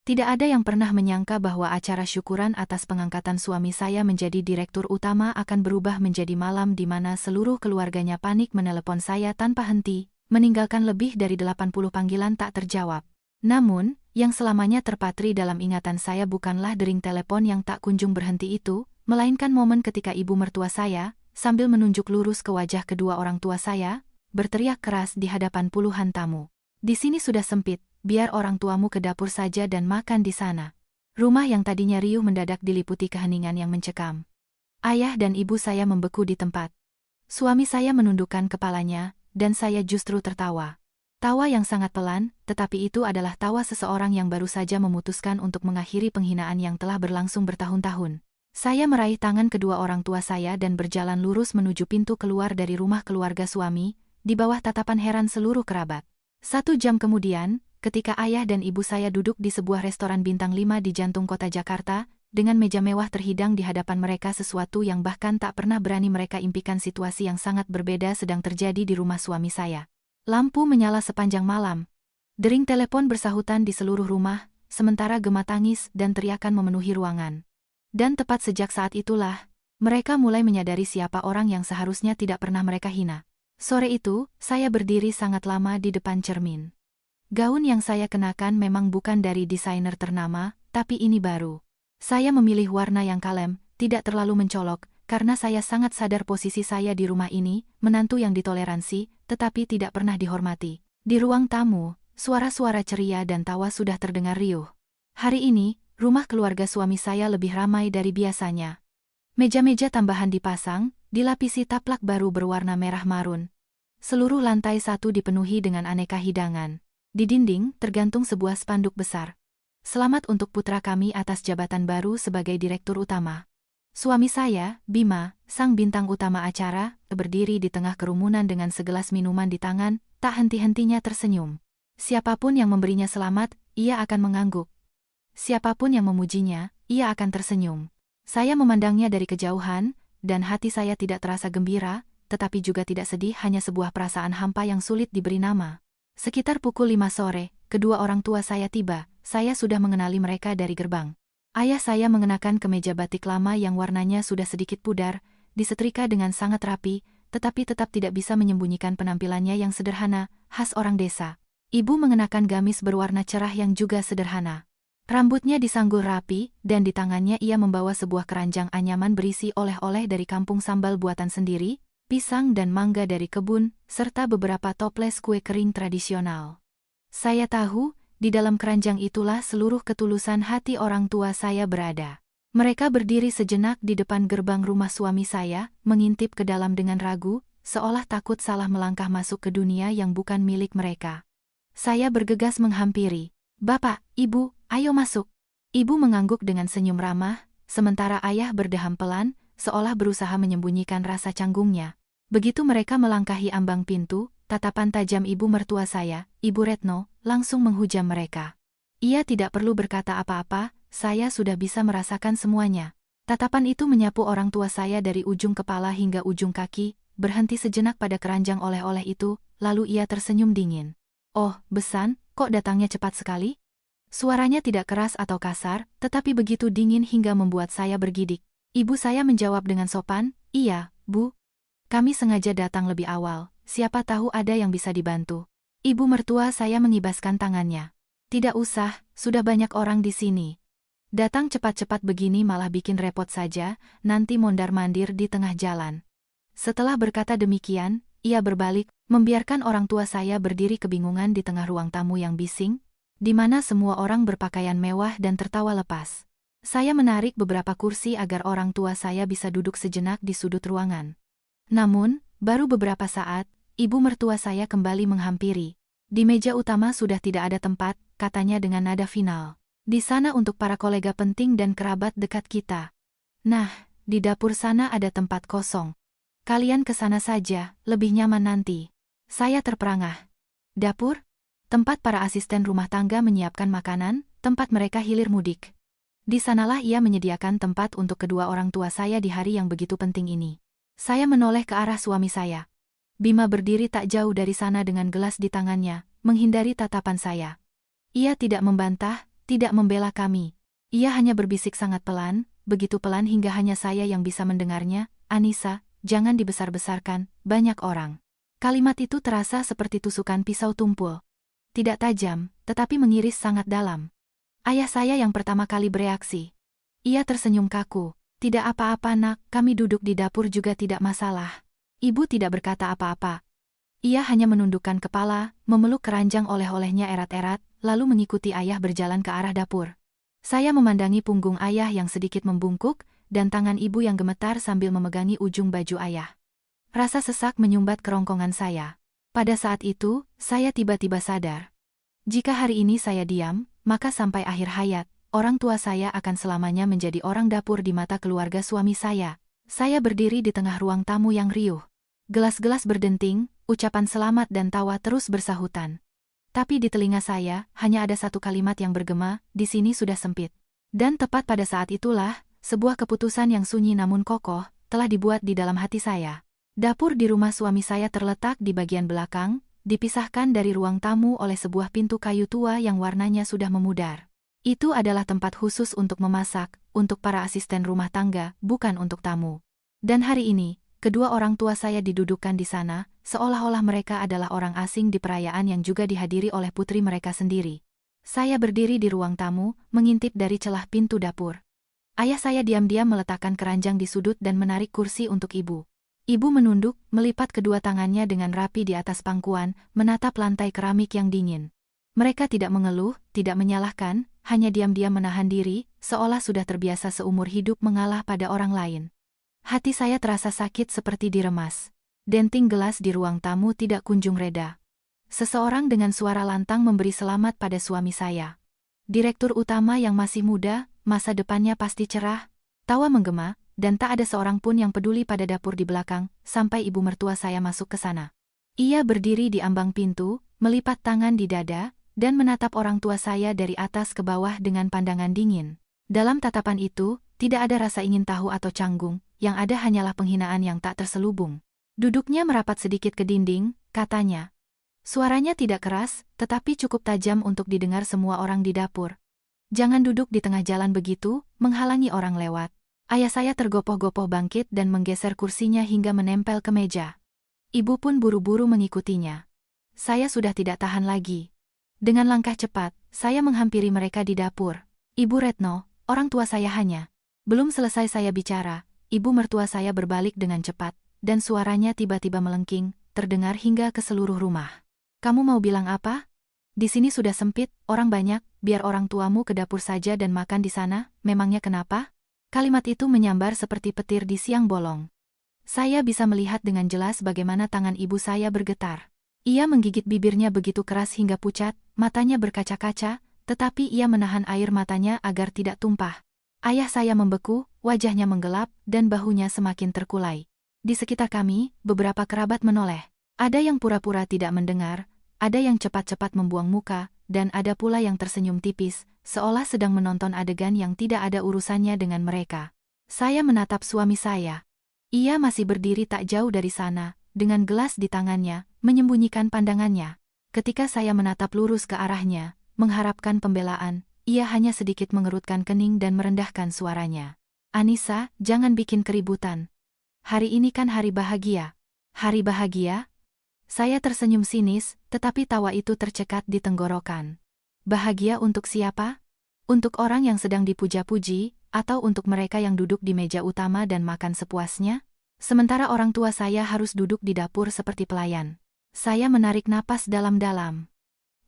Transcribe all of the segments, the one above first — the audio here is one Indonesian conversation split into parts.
Tidak ada yang pernah menyangka bahwa acara syukuran atas pengangkatan suami saya menjadi direktur utama akan berubah menjadi malam di mana seluruh keluarganya panik menelepon saya tanpa henti, meninggalkan lebih dari 80 panggilan tak terjawab. Namun, yang selamanya terpatri dalam ingatan saya bukanlah dering telepon yang tak kunjung berhenti itu, melainkan momen ketika ibu mertua saya, sambil menunjuk lurus ke wajah kedua orang tua saya, berteriak keras di hadapan puluhan tamu. "Di sini sudah sempit. Biar orang tuamu ke dapur saja dan makan di sana." Rumah yang tadinya riuh mendadak diliputi keheningan yang mencekam. Ayah dan ibu saya membeku di tempat. Suami saya menundukkan kepalanya, dan saya justru tertawa. Tawa yang sangat pelan, tetapi itu adalah tawa seseorang yang baru saja memutuskan untuk mengakhiri penghinaan yang telah berlangsung bertahun-tahun. Saya meraih tangan kedua orang tua saya dan berjalan lurus menuju pintu keluar dari rumah keluarga suami, di bawah tatapan heran seluruh kerabat. 1 jam kemudian, ketika ayah dan ibu saya duduk di sebuah restoran bintang 5 di jantung kota Jakarta, dengan meja mewah terhidang di hadapan mereka, sesuatu yang bahkan tak pernah berani mereka impikan, situasi yang sangat berbeda sedang terjadi di rumah suami saya. Lampu menyala sepanjang malam. Dering telepon bersahutan di seluruh rumah, sementara gema tangis dan teriakan memenuhi ruangan. Dan tepat sejak saat itulah, mereka mulai menyadari siapa orang yang seharusnya tidak pernah mereka hina. Sore itu, saya berdiri sangat lama di depan cermin. Gaun yang saya kenakan memang bukan dari desainer ternama, tapi ini baru. Saya memilih warna yang kalem, tidak terlalu mencolok, karena saya sangat sadar posisi saya di rumah ini, menantu yang ditoleransi, tetapi tidak pernah dihormati. Di ruang tamu, suara-suara ceria dan tawa sudah terdengar riuh. Hari ini, rumah keluarga suami saya lebih ramai dari biasanya. Meja-meja tambahan dipasang, dilapisi taplak baru berwarna merah marun. Seluruh lantai 1 dipenuhi dengan aneka hidangan. Di dinding tergantung sebuah spanduk besar. "Selamat untuk putra kami atas jabatan baru sebagai direktur utama." Suami saya, Bima, sang bintang utama acara, berdiri di tengah kerumunan dengan segelas minuman di tangan, tak henti-hentinya tersenyum. Siapapun yang memberinya selamat, ia akan mengangguk. Siapapun yang memujinya, ia akan tersenyum. Saya memandangnya dari kejauhan, dan hati saya tidak terasa gembira, tetapi juga tidak sedih, hanya sebuah perasaan hampa yang sulit diberi nama. Sekitar pukul 5 sore, kedua orang tua saya tiba. Saya sudah mengenali mereka dari gerbang. Ayah saya mengenakan kemeja batik lama yang warnanya sudah sedikit pudar, disetrika dengan sangat rapi, tetapi tetap tidak bisa menyembunyikan penampilannya yang sederhana, khas orang desa. Ibu mengenakan gamis berwarna cerah yang juga sederhana. Rambutnya disanggul rapi, dan di tangannya ia membawa sebuah keranjang anyaman berisi oleh-oleh dari kampung, sambal buatan sendiri, pisang dan mangga dari kebun, serta beberapa toples kue kering tradisional. Saya tahu, di dalam keranjang itulah seluruh ketulusan hati orang tua saya berada. Mereka berdiri sejenak di depan gerbang rumah suami saya, mengintip ke dalam dengan ragu, seolah takut salah melangkah masuk ke dunia yang bukan milik mereka. Saya bergegas menghampiri. "Bapak, Ibu, ayo masuk." Ibu mengangguk dengan senyum ramah, sementara ayah berdeham pelan, seolah berusaha menyembunyikan rasa canggungnya. Begitu mereka melangkahi ambang pintu, tatapan tajam ibu mertua saya, Ibu Retno, langsung menghujam mereka. Ia tidak perlu berkata apa-apa, saya sudah bisa merasakan semuanya. Tatapan itu menyapu orang tua saya dari ujung kepala hingga ujung kaki, berhenti sejenak pada keranjang oleh-oleh itu, lalu ia tersenyum dingin. "Oh, Besan, kok datangnya cepat sekali?" Suaranya tidak keras atau kasar, tetapi begitu dingin hingga membuat saya bergidik. Ibu saya menjawab dengan sopan, "Iya, Bu. Kami sengaja datang lebih awal, siapa tahu ada yang bisa dibantu." Ibu mertua saya mengibaskan tangannya. "Tidak usah, sudah banyak orang di sini. Datang cepat-cepat begini malah bikin repot saja, nanti mondar-mandir di tengah jalan." Setelah berkata demikian, ia berbalik, membiarkan orang tua saya berdiri kebingungan di tengah ruang tamu yang bising, di mana semua orang berpakaian mewah dan tertawa lepas. Saya menarik beberapa kursi agar orang tua saya bisa duduk sejenak di sudut ruangan. Namun, baru beberapa saat, ibu mertua saya kembali menghampiri. "Di meja utama sudah tidak ada tempat," katanya dengan nada final. "Di sana untuk para kolega penting dan kerabat dekat kita. Nah, di dapur sana ada tempat kosong. Kalian ke sana saja, lebih nyaman nanti." Saya terperangah. Dapur? Tempat para asisten rumah tangga menyiapkan makanan, tempat mereka hilir mudik. Di sanalah ia menyediakan tempat untuk kedua orang tua saya di hari yang begitu penting ini. Saya menoleh ke arah suami saya. Bima berdiri tak jauh dari sana dengan gelas di tangannya, menghindari tatapan saya. Ia tidak membantah, tidak membela kami. Ia hanya berbisik sangat pelan, begitu pelan hingga hanya saya yang bisa mendengarnya, "Anissa, jangan dibesar-besarkan, banyak orang." Kalimat itu terasa seperti tusukan pisau tumpul. Tidak tajam, tetapi mengiris sangat dalam. Ayah saya yang pertama kali bereaksi. Ia tersenyum kaku. "Tidak apa-apa nak, kami duduk di dapur juga tidak masalah." Ibu tidak berkata apa-apa. Ia hanya menundukkan kepala, memeluk keranjang oleh-olehnya erat-erat, lalu mengikuti ayah berjalan ke arah dapur. Saya memandangi punggung ayah yang sedikit membungkuk, dan tangan ibu yang gemetar sambil memegangi ujung baju ayah. Rasa sesak menyumbat kerongkongan saya. Pada saat itu, saya tiba-tiba sadar. Jika hari ini saya diam, maka sampai akhir hayat, orang tua saya akan selamanya menjadi orang dapur di mata keluarga suami saya. Saya berdiri di tengah ruang tamu yang riuh. Gelas-gelas berdenting, ucapan selamat dan tawa terus bersahutan. Tapi di telinga saya, hanya ada satu kalimat yang bergema, "Di sini sudah sempit." Dan tepat pada saat itulah, sebuah keputusan yang sunyi namun kokoh, telah dibuat di dalam hati saya. Dapur di rumah suami saya terletak di bagian belakang, dipisahkan dari ruang tamu oleh sebuah pintu kayu tua yang warnanya sudah memudar. Itu adalah tempat khusus untuk memasak, untuk para asisten rumah tangga, bukan untuk tamu. Dan hari ini, kedua orang tua saya didudukkan di sana, seolah-olah mereka adalah orang asing di perayaan yang juga dihadiri oleh putri mereka sendiri. Saya berdiri di ruang tamu, mengintip dari celah pintu dapur. Ayah saya diam-diam meletakkan keranjang di sudut dan menarik kursi untuk ibu. Ibu menunduk, melipat kedua tangannya dengan rapi di atas pangkuan, menatap lantai keramik yang dingin. Mereka tidak mengeluh, tidak menyalahkan, hanya diam-diam menahan diri, seolah sudah terbiasa seumur hidup mengalah pada orang lain. Hati saya terasa sakit seperti diremas. Denting gelas di ruang tamu tidak kunjung reda. Seseorang dengan suara lantang memberi selamat pada suami saya. Direktur utama yang masih muda, masa depannya pasti cerah. Tawa menggema, dan tak ada seorang pun yang peduli pada dapur di belakang, sampai ibu mertua saya masuk ke sana. Ia berdiri di ambang pintu, melipat tangan di dada, dan menatap orang tua saya dari atas ke bawah dengan pandangan dingin. Dalam tatapan itu, tidak ada rasa ingin tahu atau canggung, yang ada hanyalah penghinaan yang tak terselubung. Duduknya merapat sedikit ke dinding, katanya. Suaranya tidak keras, tetapi cukup tajam untuk didengar semua orang di dapur. "Jangan duduk di tengah jalan begitu, menghalangi orang lewat." Ayah saya tergopoh-gopoh bangkit dan menggeser kursinya hingga menempel ke meja. Ibu pun buru-buru mengikutinya. Saya sudah tidak tahan lagi. Dengan langkah cepat, saya menghampiri mereka di dapur. "Ibu Retno, orang tua saya hanya..." Belum selesai saya bicara, ibu mertua saya berbalik dengan cepat, dan suaranya tiba-tiba melengking, terdengar hingga ke seluruh rumah. "Kamu mau bilang apa? Di sini sudah sempit, orang banyak, biar orang tuamu ke dapur saja dan makan di sana, memangnya kenapa?" Kalimat itu menyambar seperti petir di siang bolong. Saya bisa melihat dengan jelas bagaimana tangan ibu saya bergetar. Ia menggigit bibirnya begitu keras hingga pucat, matanya berkaca-kaca, tetapi ia menahan air matanya agar tidak tumpah. Ayah saya membeku, wajahnya menggelap, dan bahunya semakin terkulai. Di sekitar kami, beberapa kerabat menoleh. Ada yang pura-pura tidak mendengar, ada yang cepat-cepat membuang muka, dan ada pula yang tersenyum tipis, seolah sedang menonton adegan yang tidak ada urusannya dengan mereka. Saya menatap suami saya. Ia masih berdiri tak jauh dari sana, dengan gelas di tangannya, menyembunyikan pandangannya. Ketika saya menatap lurus ke arahnya, mengharapkan pembelaan, ia hanya sedikit mengerutkan kening dan merendahkan suaranya. "Anissa, jangan bikin keributan. Hari ini kan hari bahagia." "Hari bahagia?" Saya tersenyum sinis, tetapi tawa itu tercekat di tenggorokan. Bahagia untuk siapa? Untuk orang yang sedang dipuja-puji, atau untuk mereka yang duduk di meja utama dan makan sepuasnya? Sementara orang tua saya harus duduk di dapur seperti pelayan. Saya menarik napas dalam-dalam.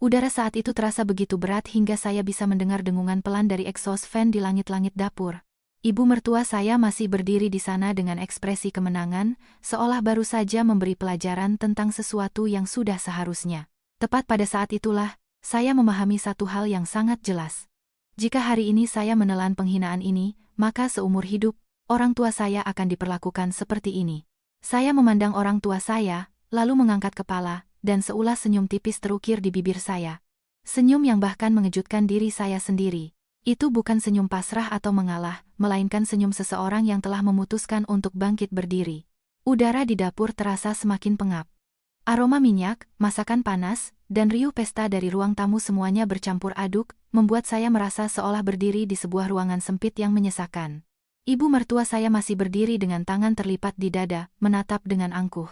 Udara saat itu terasa begitu berat hingga saya bisa mendengar dengungan pelan dari exhaust fan di langit-langit dapur. Ibu mertua saya masih berdiri di sana dengan ekspresi kemenangan, seolah baru saja memberi pelajaran tentang sesuatu yang sudah seharusnya. Tepat pada saat itulah, saya memahami satu hal yang sangat jelas. Jika hari ini saya menelan penghinaan ini, maka seumur hidup, orang tua saya akan diperlakukan seperti ini. Saya memandang orang tua saya, lalu mengangkat kepala, dan seulas senyum tipis terukir di bibir saya. Senyum yang bahkan mengejutkan diri saya sendiri. Itu bukan senyum pasrah atau mengalah, melainkan senyum seseorang yang telah memutuskan untuk bangkit berdiri. Udara di dapur terasa semakin pengap. Aroma minyak, masakan panas, dan riuh pesta dari ruang tamu semuanya bercampur aduk, membuat saya merasa seolah berdiri di sebuah ruangan sempit yang menyesakan. Ibu mertua saya masih berdiri dengan tangan terlipat di dada, menatap dengan angkuh.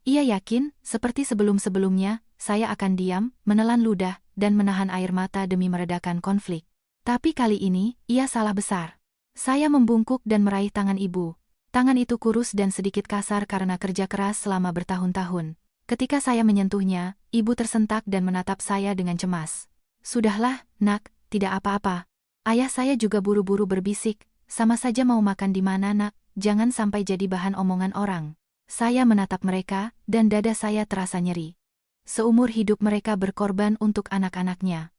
Ia yakin, seperti sebelum-sebelumnya, saya akan diam, menelan ludah, dan menahan air mata demi meredakan konflik. Tapi kali ini, ia salah besar. Saya membungkuk dan meraih tangan ibu. Tangan itu kurus dan sedikit kasar karena kerja keras selama bertahun-tahun. Ketika saya menyentuhnya, ibu tersentak dan menatap saya dengan cemas. "Sudahlah, nak, tidak apa-apa." Ayah saya juga buru-buru berbisik, "Sama saja mau makan di mana, nak, jangan sampai jadi bahan omongan orang." Saya menatap mereka, dan dada saya terasa nyeri. Seumur hidup mereka berkorban untuk anak-anaknya.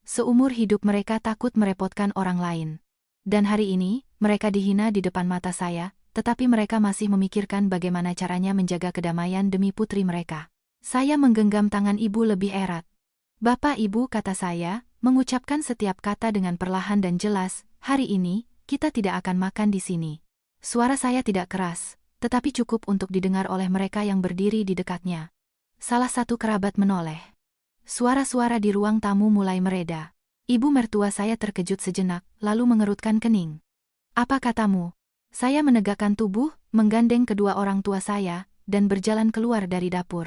Seumur hidup mereka takut merepotkan orang lain. Dan hari ini, mereka dihina di depan mata saya, tetapi mereka masih memikirkan bagaimana caranya menjaga kedamaian demi putri mereka. Saya menggenggam tangan ibu lebih erat. "Bapak Ibu," kata saya, mengucapkan setiap kata dengan perlahan dan jelas, "hari ini, kita tidak akan makan di sini." Suara saya tidak keras, tetapi cukup untuk didengar oleh mereka yang berdiri di dekatnya. Salah satu kerabat menoleh. Suara-suara di ruang tamu mulai mereda. Ibu mertua saya terkejut sejenak, lalu mengerutkan kening. "Apa katamu?" Saya menegakkan tubuh, menggandeng kedua orang tua saya, dan berjalan keluar dari dapur.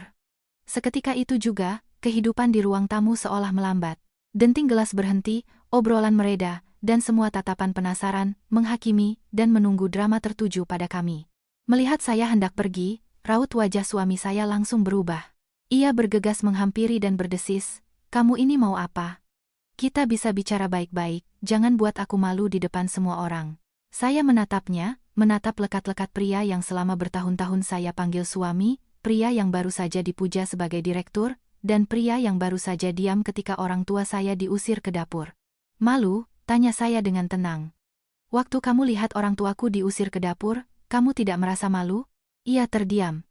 Seketika itu juga, kehidupan di ruang tamu seolah melambat. Denting gelas berhenti, obrolan mereda, dan semua tatapan penasaran, menghakimi, dan menunggu drama tertuju pada kami. Melihat saya hendak pergi, raut wajah suami saya langsung berubah. Ia bergegas menghampiri dan berdesis, "Kamu ini mau apa? Kita bisa bicara baik-baik, jangan buat aku malu di depan semua orang." Saya menatapnya, menatap lekat-lekat pria yang selama bertahun-tahun saya panggil suami, pria yang baru saja dipuja sebagai direktur, dan pria yang baru saja diam ketika orang tua saya diusir ke dapur. "Malu?" tanya saya dengan tenang. "Waktu kamu lihat orang tuaku diusir ke dapur, kamu tidak merasa malu?" Ia terdiam.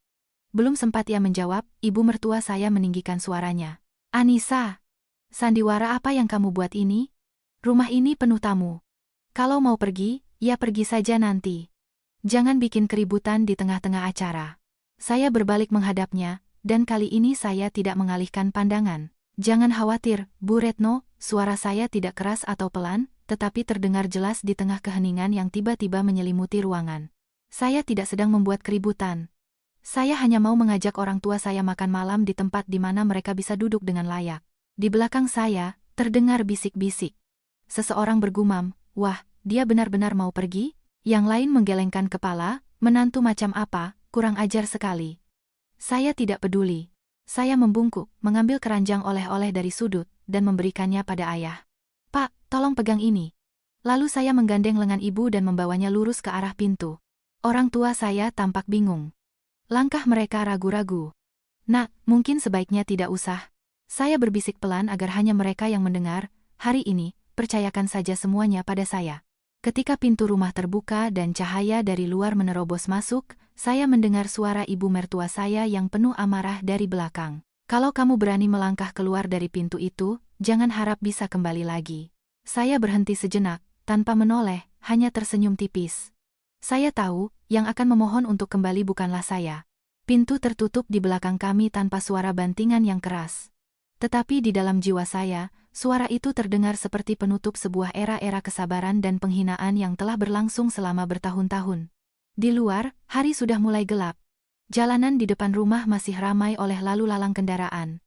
Belum sempat ia menjawab, ibu mertua saya meninggikan suaranya. "Anissa, sandiwara apa yang kamu buat ini? Rumah ini penuh tamu. Kalau mau pergi, ya pergi saja nanti. Jangan bikin keributan di tengah-tengah acara." Saya berbalik menghadapnya, dan kali ini saya tidak mengalihkan pandangan. "Jangan khawatir, Bu Retno," suara saya tidak keras atau pelan, tetapi terdengar jelas di tengah keheningan yang tiba-tiba menyelimuti ruangan. "Saya tidak sedang membuat keributan. Saya hanya mau mengajak orang tua saya makan malam di tempat di mana mereka bisa duduk dengan layak." Di belakang saya, terdengar bisik-bisik. Seseorang bergumam, "Wah, dia benar-benar mau pergi?" Yang lain menggelengkan kepala, "Menantu macam apa, kurang ajar sekali." Saya tidak peduli. Saya membungkuk, mengambil keranjang oleh-oleh dari sudut, dan memberikannya pada ayah. "Pak, tolong pegang ini." Lalu saya menggandeng lengan ibu dan membawanya lurus ke arah pintu. Orang tua saya tampak bingung. Langkah mereka ragu-ragu. "Nak, mungkin sebaiknya tidak usah." Saya berbisik pelan agar hanya mereka yang mendengar, "Hari ini, percayakan saja semuanya pada saya." Ketika pintu rumah terbuka dan cahaya dari luar menerobos masuk, saya mendengar suara ibu mertua saya yang penuh amarah dari belakang. "Kalau kamu berani melangkah keluar dari pintu itu, jangan harap bisa kembali lagi." Saya berhenti sejenak, tanpa menoleh, hanya tersenyum tipis. Saya tahu, yang akan memohon untuk kembali bukanlah saya. Pintu tertutup di belakang kami tanpa suara bantingan yang keras. Tetapi di dalam jiwa saya, suara itu terdengar seperti penutup sebuah era-era kesabaran dan penghinaan yang telah berlangsung selama bertahun-tahun. Di luar, hari sudah mulai gelap. Jalanan di depan rumah masih ramai oleh lalu lalang kendaraan.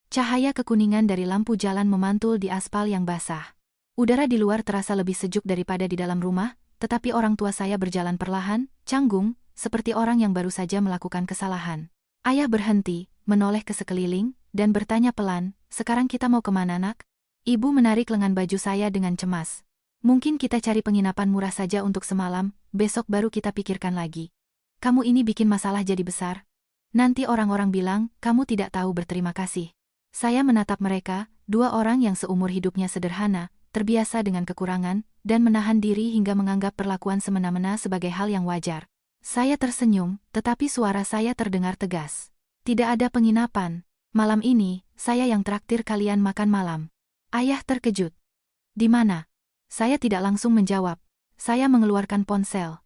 Cahaya kekuningan dari lampu jalan memantul di aspal yang basah. Udara di luar terasa lebih sejuk daripada di dalam rumah, tetapi orang tua saya berjalan perlahan, canggung, seperti orang yang baru saja melakukan kesalahan. Ayah berhenti, menoleh ke sekeliling, dan bertanya pelan, "Sekarang kita mau kemana, nak?" Ibu menarik lengan baju saya dengan cemas. "Mungkin kita cari penginapan murah saja untuk semalam, besok baru kita pikirkan lagi. Kamu ini bikin masalah jadi besar. Nanti orang-orang bilang, kamu tidak tahu berterima kasih." Saya menatap mereka, dua orang yang seumur hidupnya sederhana, terbiasa dengan kekurangan, dan menahan diri hingga menganggap perlakuan semena-mena sebagai hal yang wajar. Saya tersenyum, tetapi suara saya terdengar tegas. "Tidak ada penginapan. Malam ini, saya yang traktir kalian makan malam." Ayah terkejut. "Di mana?" Saya tidak langsung menjawab. Saya mengeluarkan ponsel.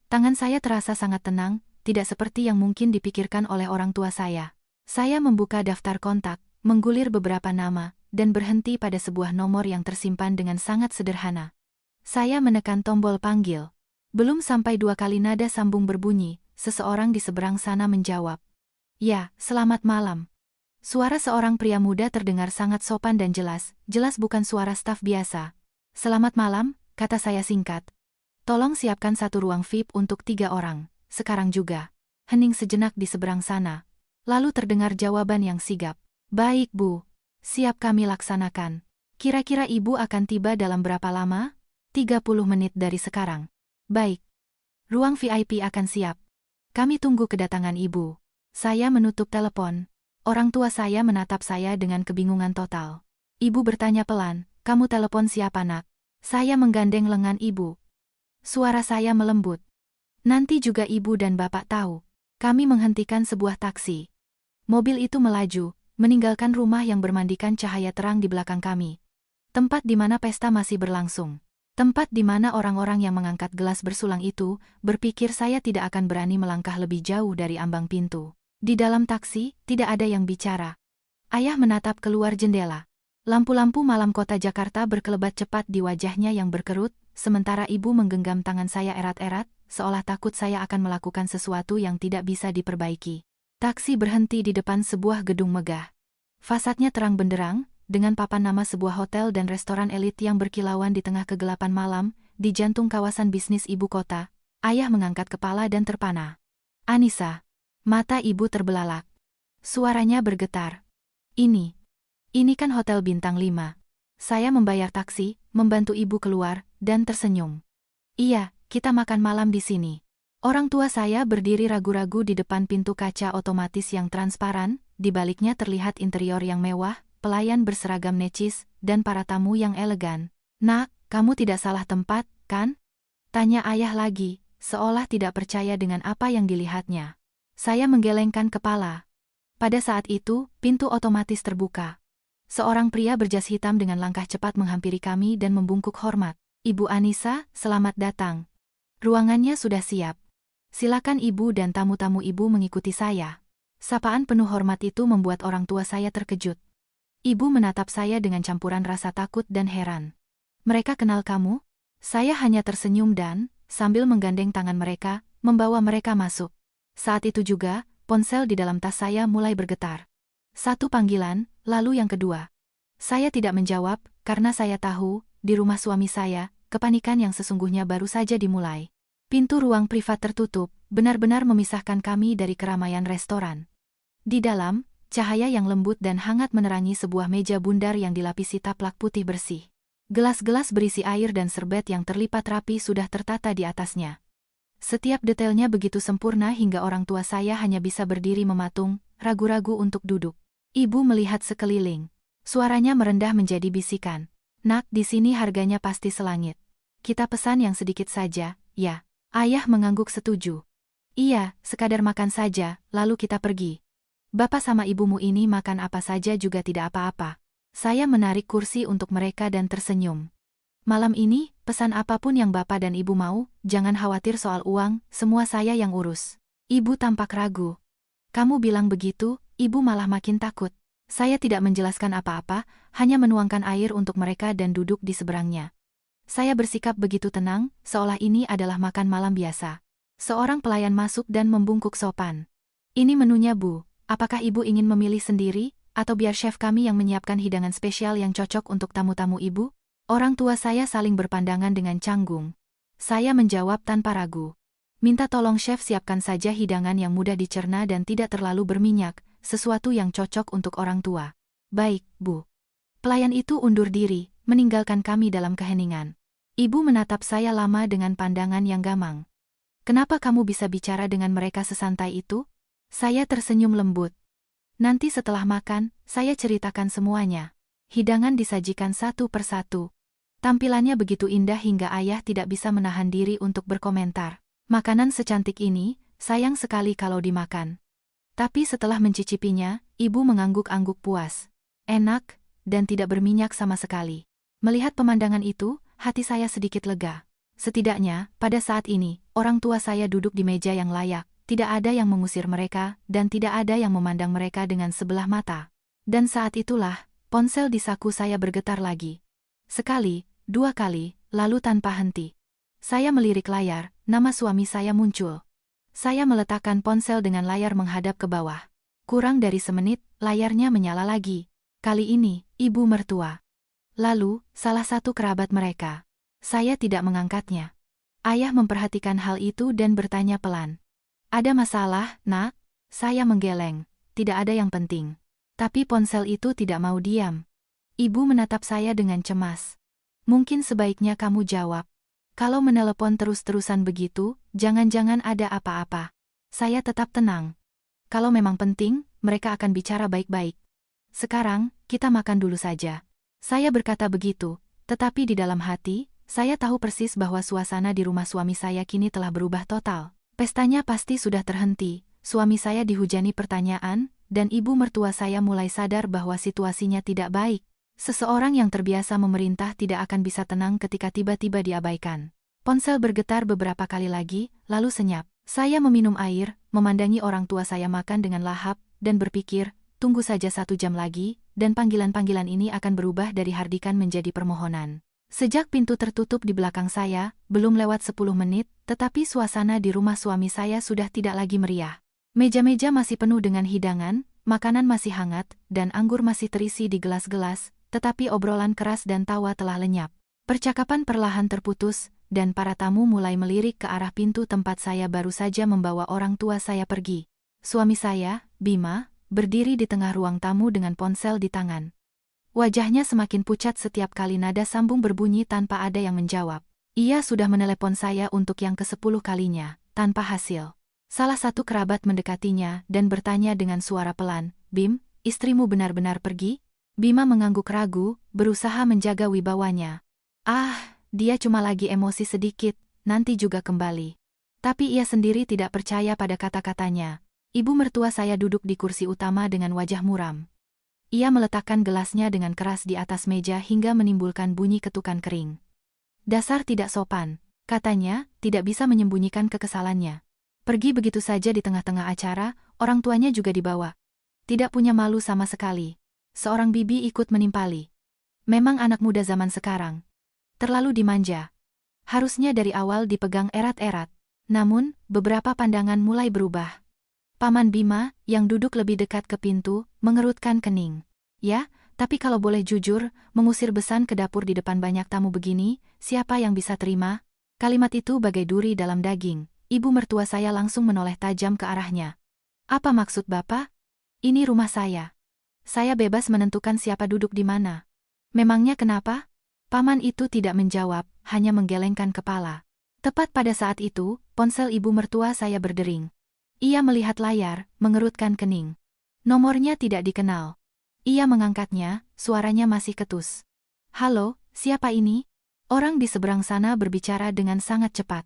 Tangan saya terasa sangat tenang, tidak seperti yang mungkin dipikirkan oleh orang tua saya. Saya membuka daftar kontak, menggulir beberapa nama, dan berhenti pada sebuah nomor yang tersimpan dengan sangat sederhana. Saya menekan tombol panggil. Belum sampai 2 kali nada sambung berbunyi, seseorang di seberang sana menjawab. Ya, selamat malam. Suara seorang pria muda terdengar sangat sopan dan jelas bukan suara staf biasa. Selamat malam, kata saya singkat. Tolong siapkan satu ruang VIP untuk 3 orang, sekarang juga. Hening sejenak di seberang sana. Lalu terdengar jawaban yang sigap. Baik Bu, siap kami laksanakan. Kira-kira Ibu akan tiba dalam berapa lama? 30 menit dari sekarang. Baik. Ruang VIP akan siap. Kami tunggu kedatangan Ibu. Saya menutup telepon. Orang tua saya menatap saya dengan kebingungan total. Ibu bertanya pelan, kamu telepon siapa nak? Saya menggandeng lengan Ibu. Suara saya melembut. Nanti juga Ibu dan Bapak tahu. Kami menghentikan sebuah taksi. Mobil itu melaju, meninggalkan rumah yang bermandikan cahaya terang di belakang kami. Tempat di mana pesta masih berlangsung. Tempat di mana orang-orang yang mengangkat gelas bersulang itu, berpikir saya tidak akan berani melangkah lebih jauh dari ambang pintu. Di dalam taksi, tidak ada yang bicara. Ayah menatap keluar jendela. Lampu-lampu malam kota Jakarta berkelebat cepat di wajahnya yang berkerut, sementara Ibu menggenggam tangan saya erat-erat, seolah takut saya akan melakukan sesuatu yang tidak bisa diperbaiki. Taksi berhenti di depan sebuah gedung megah. Fasadnya terang benderang, dengan papan nama sebuah hotel dan restoran elit yang berkilauan di tengah kegelapan malam, di jantung kawasan bisnis ibu kota. Ayah mengangkat kepala dan terpana. Anissa. Mata Ibu terbelalak. Suaranya bergetar. Ini kan hotel bintang 5. Saya membayar taksi, membantu Ibu keluar, dan tersenyum. Iya, kita makan malam di sini. Orang tua saya berdiri ragu-ragu di depan pintu kaca otomatis yang transparan, di baliknya terlihat interior yang mewah, pelayan berseragam necis, dan para tamu yang elegan. Nak, kamu tidak salah tempat, kan? Tanya ayah lagi, seolah tidak percaya dengan apa yang dilihatnya. Saya menggelengkan kepala. Pada saat itu, pintu otomatis terbuka. Seorang pria berjas hitam dengan langkah cepat menghampiri kami dan membungkuk hormat. Ibu Anissa, selamat datang. Ruangannya sudah siap. Silakan Ibu dan tamu-tamu Ibu mengikuti saya. Sapaan penuh hormat itu membuat orang tua saya terkejut. Ibu menatap saya dengan campuran rasa takut dan heran. Mereka kenal kamu? Saya hanya tersenyum dan, sambil menggandeng tangan mereka, membawa mereka masuk. Saat itu juga, ponsel di dalam tas saya mulai bergetar. Satu panggilan, lalu yang kedua. Saya tidak menjawab, karena saya tahu, di rumah suami saya, kepanikan yang sesungguhnya baru saja dimulai. Pintu ruang privat tertutup, benar-benar memisahkan kami dari keramaian restoran. Di dalam, cahaya yang lembut dan hangat menerangi sebuah meja bundar yang dilapisi taplak putih bersih. Gelas-gelas berisi air dan serbet yang terlipat rapi sudah tertata di atasnya. Setiap detailnya begitu sempurna hingga orang tua saya hanya bisa berdiri mematung, ragu-ragu untuk duduk. Ibu melihat sekeliling. Suaranya merendah menjadi bisikan. Nak, di sini harganya pasti selangit. Kita pesan yang sedikit saja, ya. Ayah mengangguk setuju. Iya, sekadar makan saja, lalu kita pergi. Bapak sama ibumu ini makan apa saja juga tidak apa-apa. Saya menarik kursi untuk mereka dan tersenyum. Malam ini, pesan apapun yang Bapak dan Ibu mau, jangan khawatir soal uang, semua saya yang urus. Ibu tampak ragu. Kamu bilang begitu, Ibu malah makin takut. Saya tidak menjelaskan apa-apa, hanya menuangkan air untuk mereka dan duduk di seberangnya. Saya bersikap begitu tenang, seolah ini adalah makan malam biasa. Seorang pelayan masuk dan membungkuk sopan. Ini menunya Bu, apakah Ibu ingin memilih sendiri, atau biar chef kami yang menyiapkan hidangan spesial yang cocok untuk tamu-tamu Ibu? Orang tua saya saling berpandangan dengan canggung. Saya menjawab tanpa ragu. Minta tolong chef siapkan saja hidangan yang mudah dicerna dan tidak terlalu berminyak, sesuatu yang cocok untuk orang tua. Baik, Bu. Pelayan itu undur diri, meninggalkan kami dalam keheningan. Ibu menatap saya lama dengan pandangan yang gamang. Kenapa kamu bisa bicara dengan mereka sesantai itu? Saya tersenyum lembut. Nanti setelah makan, saya ceritakan semuanya. Hidangan disajikan satu persatu. Tampilannya begitu indah hingga ayah tidak bisa menahan diri untuk berkomentar. Makanan secantik ini, sayang sekali kalau dimakan. Tapi setelah mencicipinya, ibu mengangguk-angguk puas. Enak, dan tidak berminyak sama sekali. Melihat pemandangan itu, hati saya sedikit lega. Setidaknya, pada saat ini, orang tua saya duduk di meja yang layak, tidak ada yang mengusir mereka, dan tidak ada yang memandang mereka dengan sebelah mata. Dan saat itulah, ponsel di saku saya bergetar lagi. Sekali, dua kali, lalu tanpa henti. Saya melirik layar, nama suami saya muncul. Saya meletakkan ponsel dengan layar menghadap ke bawah. Kurang dari semenit, layarnya menyala lagi. Kali ini, ibu mertua. Lalu, salah satu kerabat mereka. Saya tidak mengangkatnya. Ayah memperhatikan hal itu dan bertanya pelan. Ada masalah, nak? Saya menggeleng. Tidak ada yang penting. Tapi ponsel itu tidak mau diam. Ibu menatap saya dengan cemas. Mungkin sebaiknya kamu jawab. Kalau menelepon terus-terusan begitu, jangan-jangan ada apa-apa. Saya tetap tenang. Kalau memang penting, mereka akan bicara baik-baik. Sekarang, kita makan dulu saja. Saya berkata begitu, tetapi di dalam hati, saya tahu persis bahwa suasana di rumah suami saya kini telah berubah total. Pestanya pasti sudah terhenti, suami saya dihujani pertanyaan, dan ibu mertua saya mulai sadar bahwa situasinya tidak baik. Seseorang yang terbiasa memerintah tidak akan bisa tenang ketika tiba-tiba diabaikan. Ponsel bergetar beberapa kali lagi, lalu senyap. Saya meminum air, memandangi orang tua saya makan dengan lahap, dan berpikir, tunggu saja 1 jam lagi, dan panggilan-panggilan ini akan berubah dari hardikan menjadi permohonan. Sejak pintu tertutup di belakang saya, belum lewat 10 menit, tetapi suasana di rumah suami saya sudah tidak lagi meriah. Meja-meja masih penuh dengan hidangan, makanan masih hangat, dan anggur masih terisi di gelas-gelas, tetapi obrolan keras dan tawa telah lenyap. Percakapan perlahan terputus, dan para tamu mulai melirik ke arah pintu tempat saya baru saja membawa orang tua saya pergi. Suami saya, Bima, berdiri di tengah ruang tamu dengan ponsel di tangan. Wajahnya semakin pucat setiap kali nada sambung berbunyi tanpa ada yang menjawab. Ia sudah menelepon saya untuk yang ke-10 kalinya, tanpa hasil. Salah satu kerabat mendekatinya dan bertanya dengan suara pelan, "Bim, istrimu benar-benar pergi?" Bima mengangguk ragu, berusaha menjaga wibawanya. Dia cuma lagi emosi sedikit, nanti juga kembali. Tapi ia sendiri tidak percaya pada kata-katanya. Ibu mertua saya duduk di kursi utama dengan wajah muram. Ia meletakkan gelasnya dengan keras di atas meja hingga menimbulkan bunyi ketukan kering. Dasar tidak sopan, katanya, tidak bisa menyembunyikan kekesalannya. Pergi begitu saja di tengah-tengah acara, orang tuanya juga dibawa. Tidak punya malu sama sekali. Seorang bibi ikut menimpali. Memang anak muda zaman sekarang. Terlalu dimanja. Harusnya dari awal dipegang erat-erat. Namun, beberapa pandangan mulai berubah. Paman Bima, yang duduk lebih dekat ke pintu, mengerutkan kening. Ya, tapi kalau boleh jujur, mengusir besan ke dapur di depan banyak tamu begini, siapa yang bisa terima? Kalimat itu bagai duri dalam daging. Ibu mertua saya langsung menoleh tajam ke arahnya. Apa maksud Bapak? Ini rumah saya. Saya bebas menentukan siapa duduk di mana. Memangnya kenapa? Paman itu tidak menjawab, hanya menggelengkan kepala. Tepat pada saat itu, ponsel ibu mertua saya berdering. Ia melihat layar, mengerutkan kening. Nomornya tidak dikenal. Ia mengangkatnya, suaranya masih ketus. "Halo, siapa ini?" Orang di seberang sana berbicara dengan sangat cepat.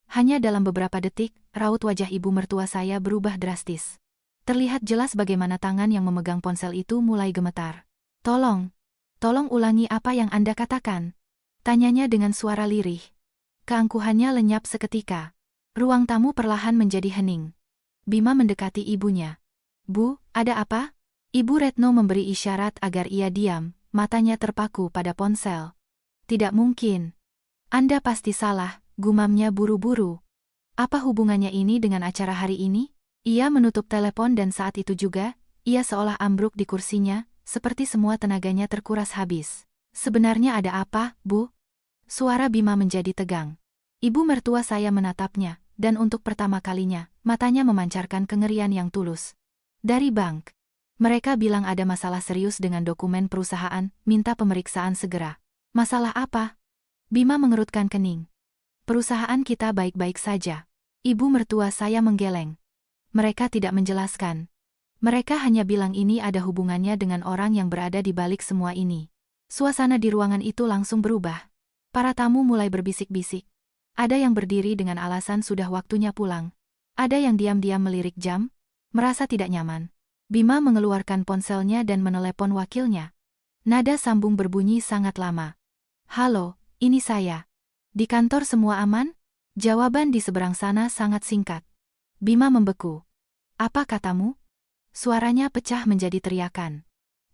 Hanya dalam beberapa detik, raut wajah ibu mertua saya berubah drastis. Terlihat jelas bagaimana tangan yang memegang ponsel itu mulai gemetar. Tolong ulangi apa yang Anda katakan," tanyanya dengan suara lirih. Keangkuhannya lenyap seketika. Ruang tamu perlahan menjadi hening. Bima mendekati ibunya. "Bu, ada apa?" Ibu Retno memberi isyarat agar ia diam, matanya terpaku pada ponsel. "Tidak mungkin. Anda pasti salah," gumamnya buru-buru. "Apa hubungannya ini dengan acara hari ini?" Ia menutup telepon dan saat itu juga, ia seolah ambruk di kursinya, seperti semua tenaganya terkuras habis. "Sebenarnya ada apa, Bu?" Suara Bima menjadi tegang. Ibu mertua saya menatapnya, dan untuk pertama kalinya, matanya memancarkan kengerian yang tulus. "Dari bank. Mereka bilang ada masalah serius dengan dokumen perusahaan, minta pemeriksaan segera." "Masalah apa?" Bima mengerutkan kening. "Perusahaan kita baik-baik saja." Ibu mertua saya menggeleng. Mereka tidak menjelaskan. Mereka hanya bilang ini ada hubungannya dengan orang yang berada di balik semua ini. Suasana di ruangan itu langsung berubah. Para tamu mulai berbisik-bisik. Ada yang berdiri dengan alasan sudah waktunya pulang. Ada yang diam-diam melirik jam, merasa tidak nyaman. Bima mengeluarkan ponselnya dan menelepon wakilnya. Nada sambung berbunyi sangat lama. "Halo, ini saya. Di kantor semua aman?" Jawaban di seberang sana sangat singkat. Bima membeku. "Apa katamu?" Suaranya pecah menjadi teriakan.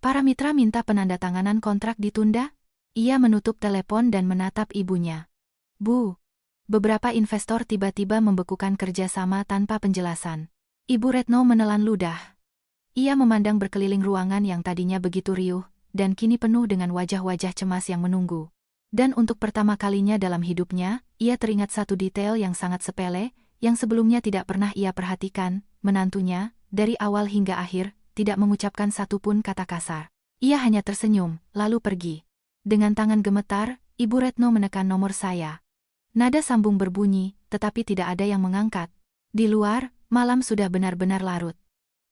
Para mitra minta penandatanganan kontrak ditunda? Ia menutup telepon dan menatap ibunya. Bu, beberapa investor tiba-tiba membekukan kerjasama tanpa penjelasan. Ibu Retno menelan ludah. Ia memandang berkeliling ruangan yang tadinya begitu riuh, dan kini penuh dengan wajah-wajah cemas yang menunggu. Dan untuk pertama kalinya dalam hidupnya, ia teringat satu detail yang sangat sepele, yang sebelumnya tidak pernah ia perhatikan, menantunya, dari awal hingga akhir, tidak mengucapkan satupun kata kasar. Ia hanya tersenyum, lalu pergi. Dengan tangan gemetar, Ibu Retno menekan nomor saya. Nada sambung berbunyi, tetapi tidak ada yang mengangkat. Di luar, malam sudah benar-benar larut.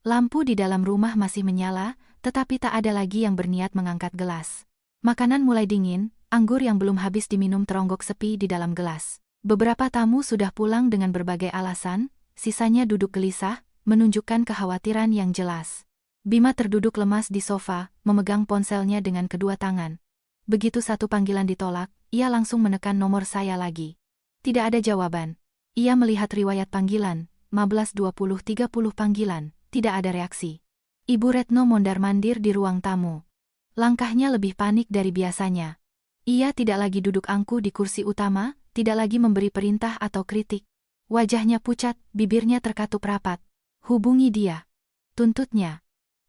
Lampu di dalam rumah masih menyala, tetapi tak ada lagi yang berniat mengangkat gelas. Makanan mulai dingin, anggur yang belum habis diminum teronggok sepi di dalam gelas. Beberapa tamu sudah pulang dengan berbagai alasan, sisanya duduk gelisah, menunjukkan kekhawatiran yang jelas. Bima terduduk lemas di sofa, memegang ponselnya dengan kedua tangan. Begitu satu panggilan ditolak, ia langsung menekan nomor saya lagi. Tidak ada jawaban. Ia melihat riwayat panggilan, 15, 20, 30 panggilan, tidak ada reaksi. Ibu Retno mondar-mandir di ruang tamu. Langkahnya lebih panik dari biasanya. Ia tidak lagi duduk angkuh di kursi utama, tidak lagi memberi perintah atau kritik. Wajahnya pucat, bibirnya terkatup rapat. Hubungi dia, tuntutnya.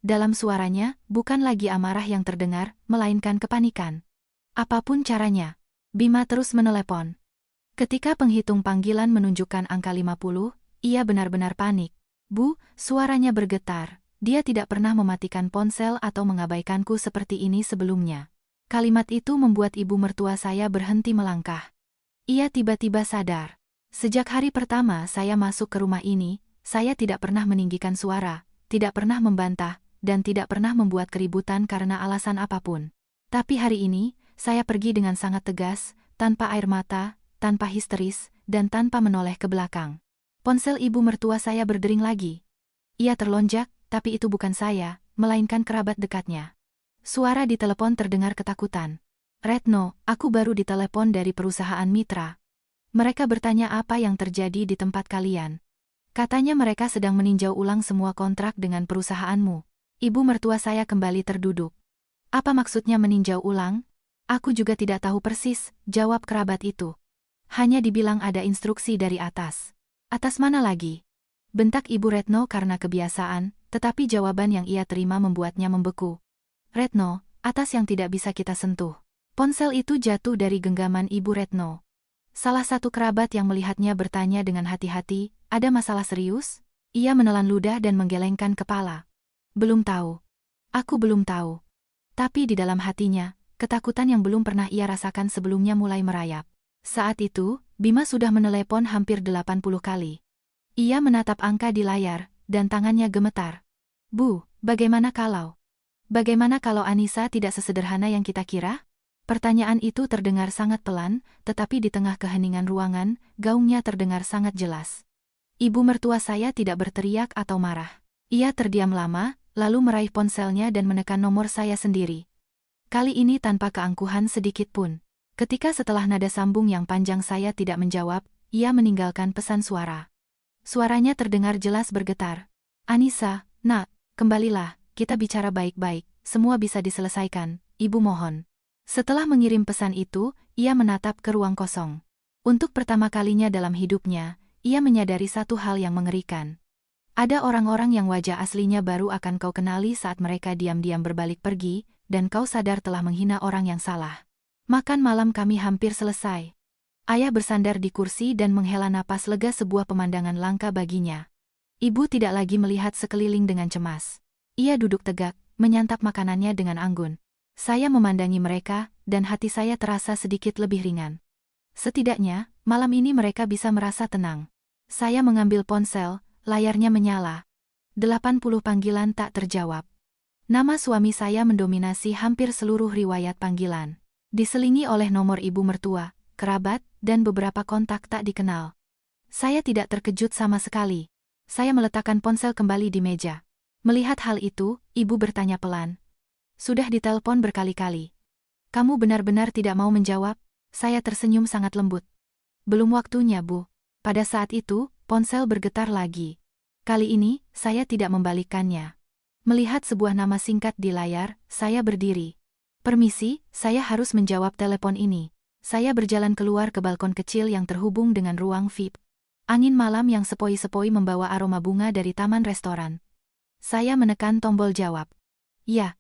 Dalam suaranya, bukan lagi amarah yang terdengar, melainkan kepanikan. Apapun caranya, Bima terus menelepon. Ketika penghitung panggilan menunjukkan angka 50, ia benar-benar panik. Bu, suaranya bergetar. Dia tidak pernah mematikan ponsel atau mengabaikanku seperti ini sebelumnya. Kalimat itu membuat ibu mertua saya berhenti melangkah. Ia tiba-tiba sadar. Sejak hari pertama saya masuk ke rumah ini, saya tidak pernah meninggikan suara, tidak pernah membantah, dan tidak pernah membuat keributan karena alasan apapun. Tapi hari ini, saya pergi dengan sangat tegas, tanpa air mata, tanpa histeris, dan tanpa menoleh ke belakang. Ponsel ibu mertua saya berdering lagi. Ia terlonjak, tapi itu bukan saya, melainkan kerabat dekatnya. Suara di telepon terdengar ketakutan. Retno, aku baru ditelepon dari perusahaan mitra. Mereka bertanya apa yang terjadi di tempat kalian. Katanya mereka sedang meninjau ulang semua kontrak dengan perusahaanmu. Ibu mertua saya kembali terduduk. Apa maksudnya meninjau ulang? Aku juga tidak tahu persis, jawab kerabat itu. Hanya dibilang ada instruksi dari atas. Atas mana lagi? Bentak Ibu Retno karena kebiasaan, tetapi jawaban yang ia terima membuatnya membeku. Retno, atas yang tidak bisa kita sentuh. Ponsel itu jatuh dari genggaman Ibu Retno. Salah satu kerabat yang melihatnya bertanya dengan hati-hati, ada masalah serius? Ia menelan ludah dan menggelengkan kepala. Belum tahu. Aku belum tahu. Tapi di dalam hatinya, ketakutan yang belum pernah ia rasakan sebelumnya mulai merayap. Saat itu, Bima sudah menelepon hampir 80 kali. Ia menatap angka di layar, dan tangannya gemetar. Bu, bagaimana kalau? Bagaimana kalau Anissa tidak sesederhana yang kita kira? Pertanyaan itu terdengar sangat pelan, tetapi di tengah keheningan ruangan, gaungnya terdengar sangat jelas. Ibu mertua saya tidak berteriak atau marah. Ia terdiam lama, lalu meraih ponselnya dan menekan nomor saya sendiri. Kali ini tanpa keangkuhan sedikit pun. Ketika setelah nada sambung yang panjang saya tidak menjawab, ia meninggalkan pesan suara. Suaranya terdengar jelas bergetar. Anissa, nak, kembalilah, kita bicara baik-baik, semua bisa diselesaikan, ibu mohon. Setelah mengirim pesan itu, ia menatap ke ruang kosong. Untuk pertama kalinya dalam hidupnya, ia menyadari satu hal yang mengerikan. Ada orang-orang yang wajah aslinya baru akan kau kenali saat mereka diam-diam berbalik pergi, dan kau sadar telah menghina orang yang salah. Makan malam kami hampir selesai. Ayah bersandar di kursi dan menghela napas lega, sebuah pemandangan langka baginya. Ibu tidak lagi melihat sekeliling dengan cemas. Ia duduk tegak, menyantap makanannya dengan anggun. Saya memandangi mereka, dan hati saya terasa sedikit lebih ringan. Setidaknya, malam ini mereka bisa merasa tenang. Saya mengambil ponsel. Layarnya menyala. 80 panggilan tak terjawab. Nama suami saya mendominasi hampir seluruh riwayat panggilan. Diselingi oleh nomor ibu mertua, kerabat, dan beberapa kontak tak dikenal. Saya tidak terkejut sama sekali. Saya meletakkan ponsel kembali di meja. Melihat hal itu, ibu bertanya pelan. Sudah ditelepon berkali-kali. Kamu benar-benar tidak mau menjawab? Saya tersenyum sangat lembut. Belum waktunya, Bu. Pada saat itu, ponsel bergetar lagi. Kali ini, saya tidak membalikkannya. Melihat sebuah nama singkat di layar, saya berdiri. Permisi, saya harus menjawab telepon ini. Saya berjalan keluar ke balkon kecil yang terhubung dengan ruang VIP. Angin malam yang sepoi-sepoi membawa aroma bunga dari taman restoran. Saya menekan tombol jawab. Ya,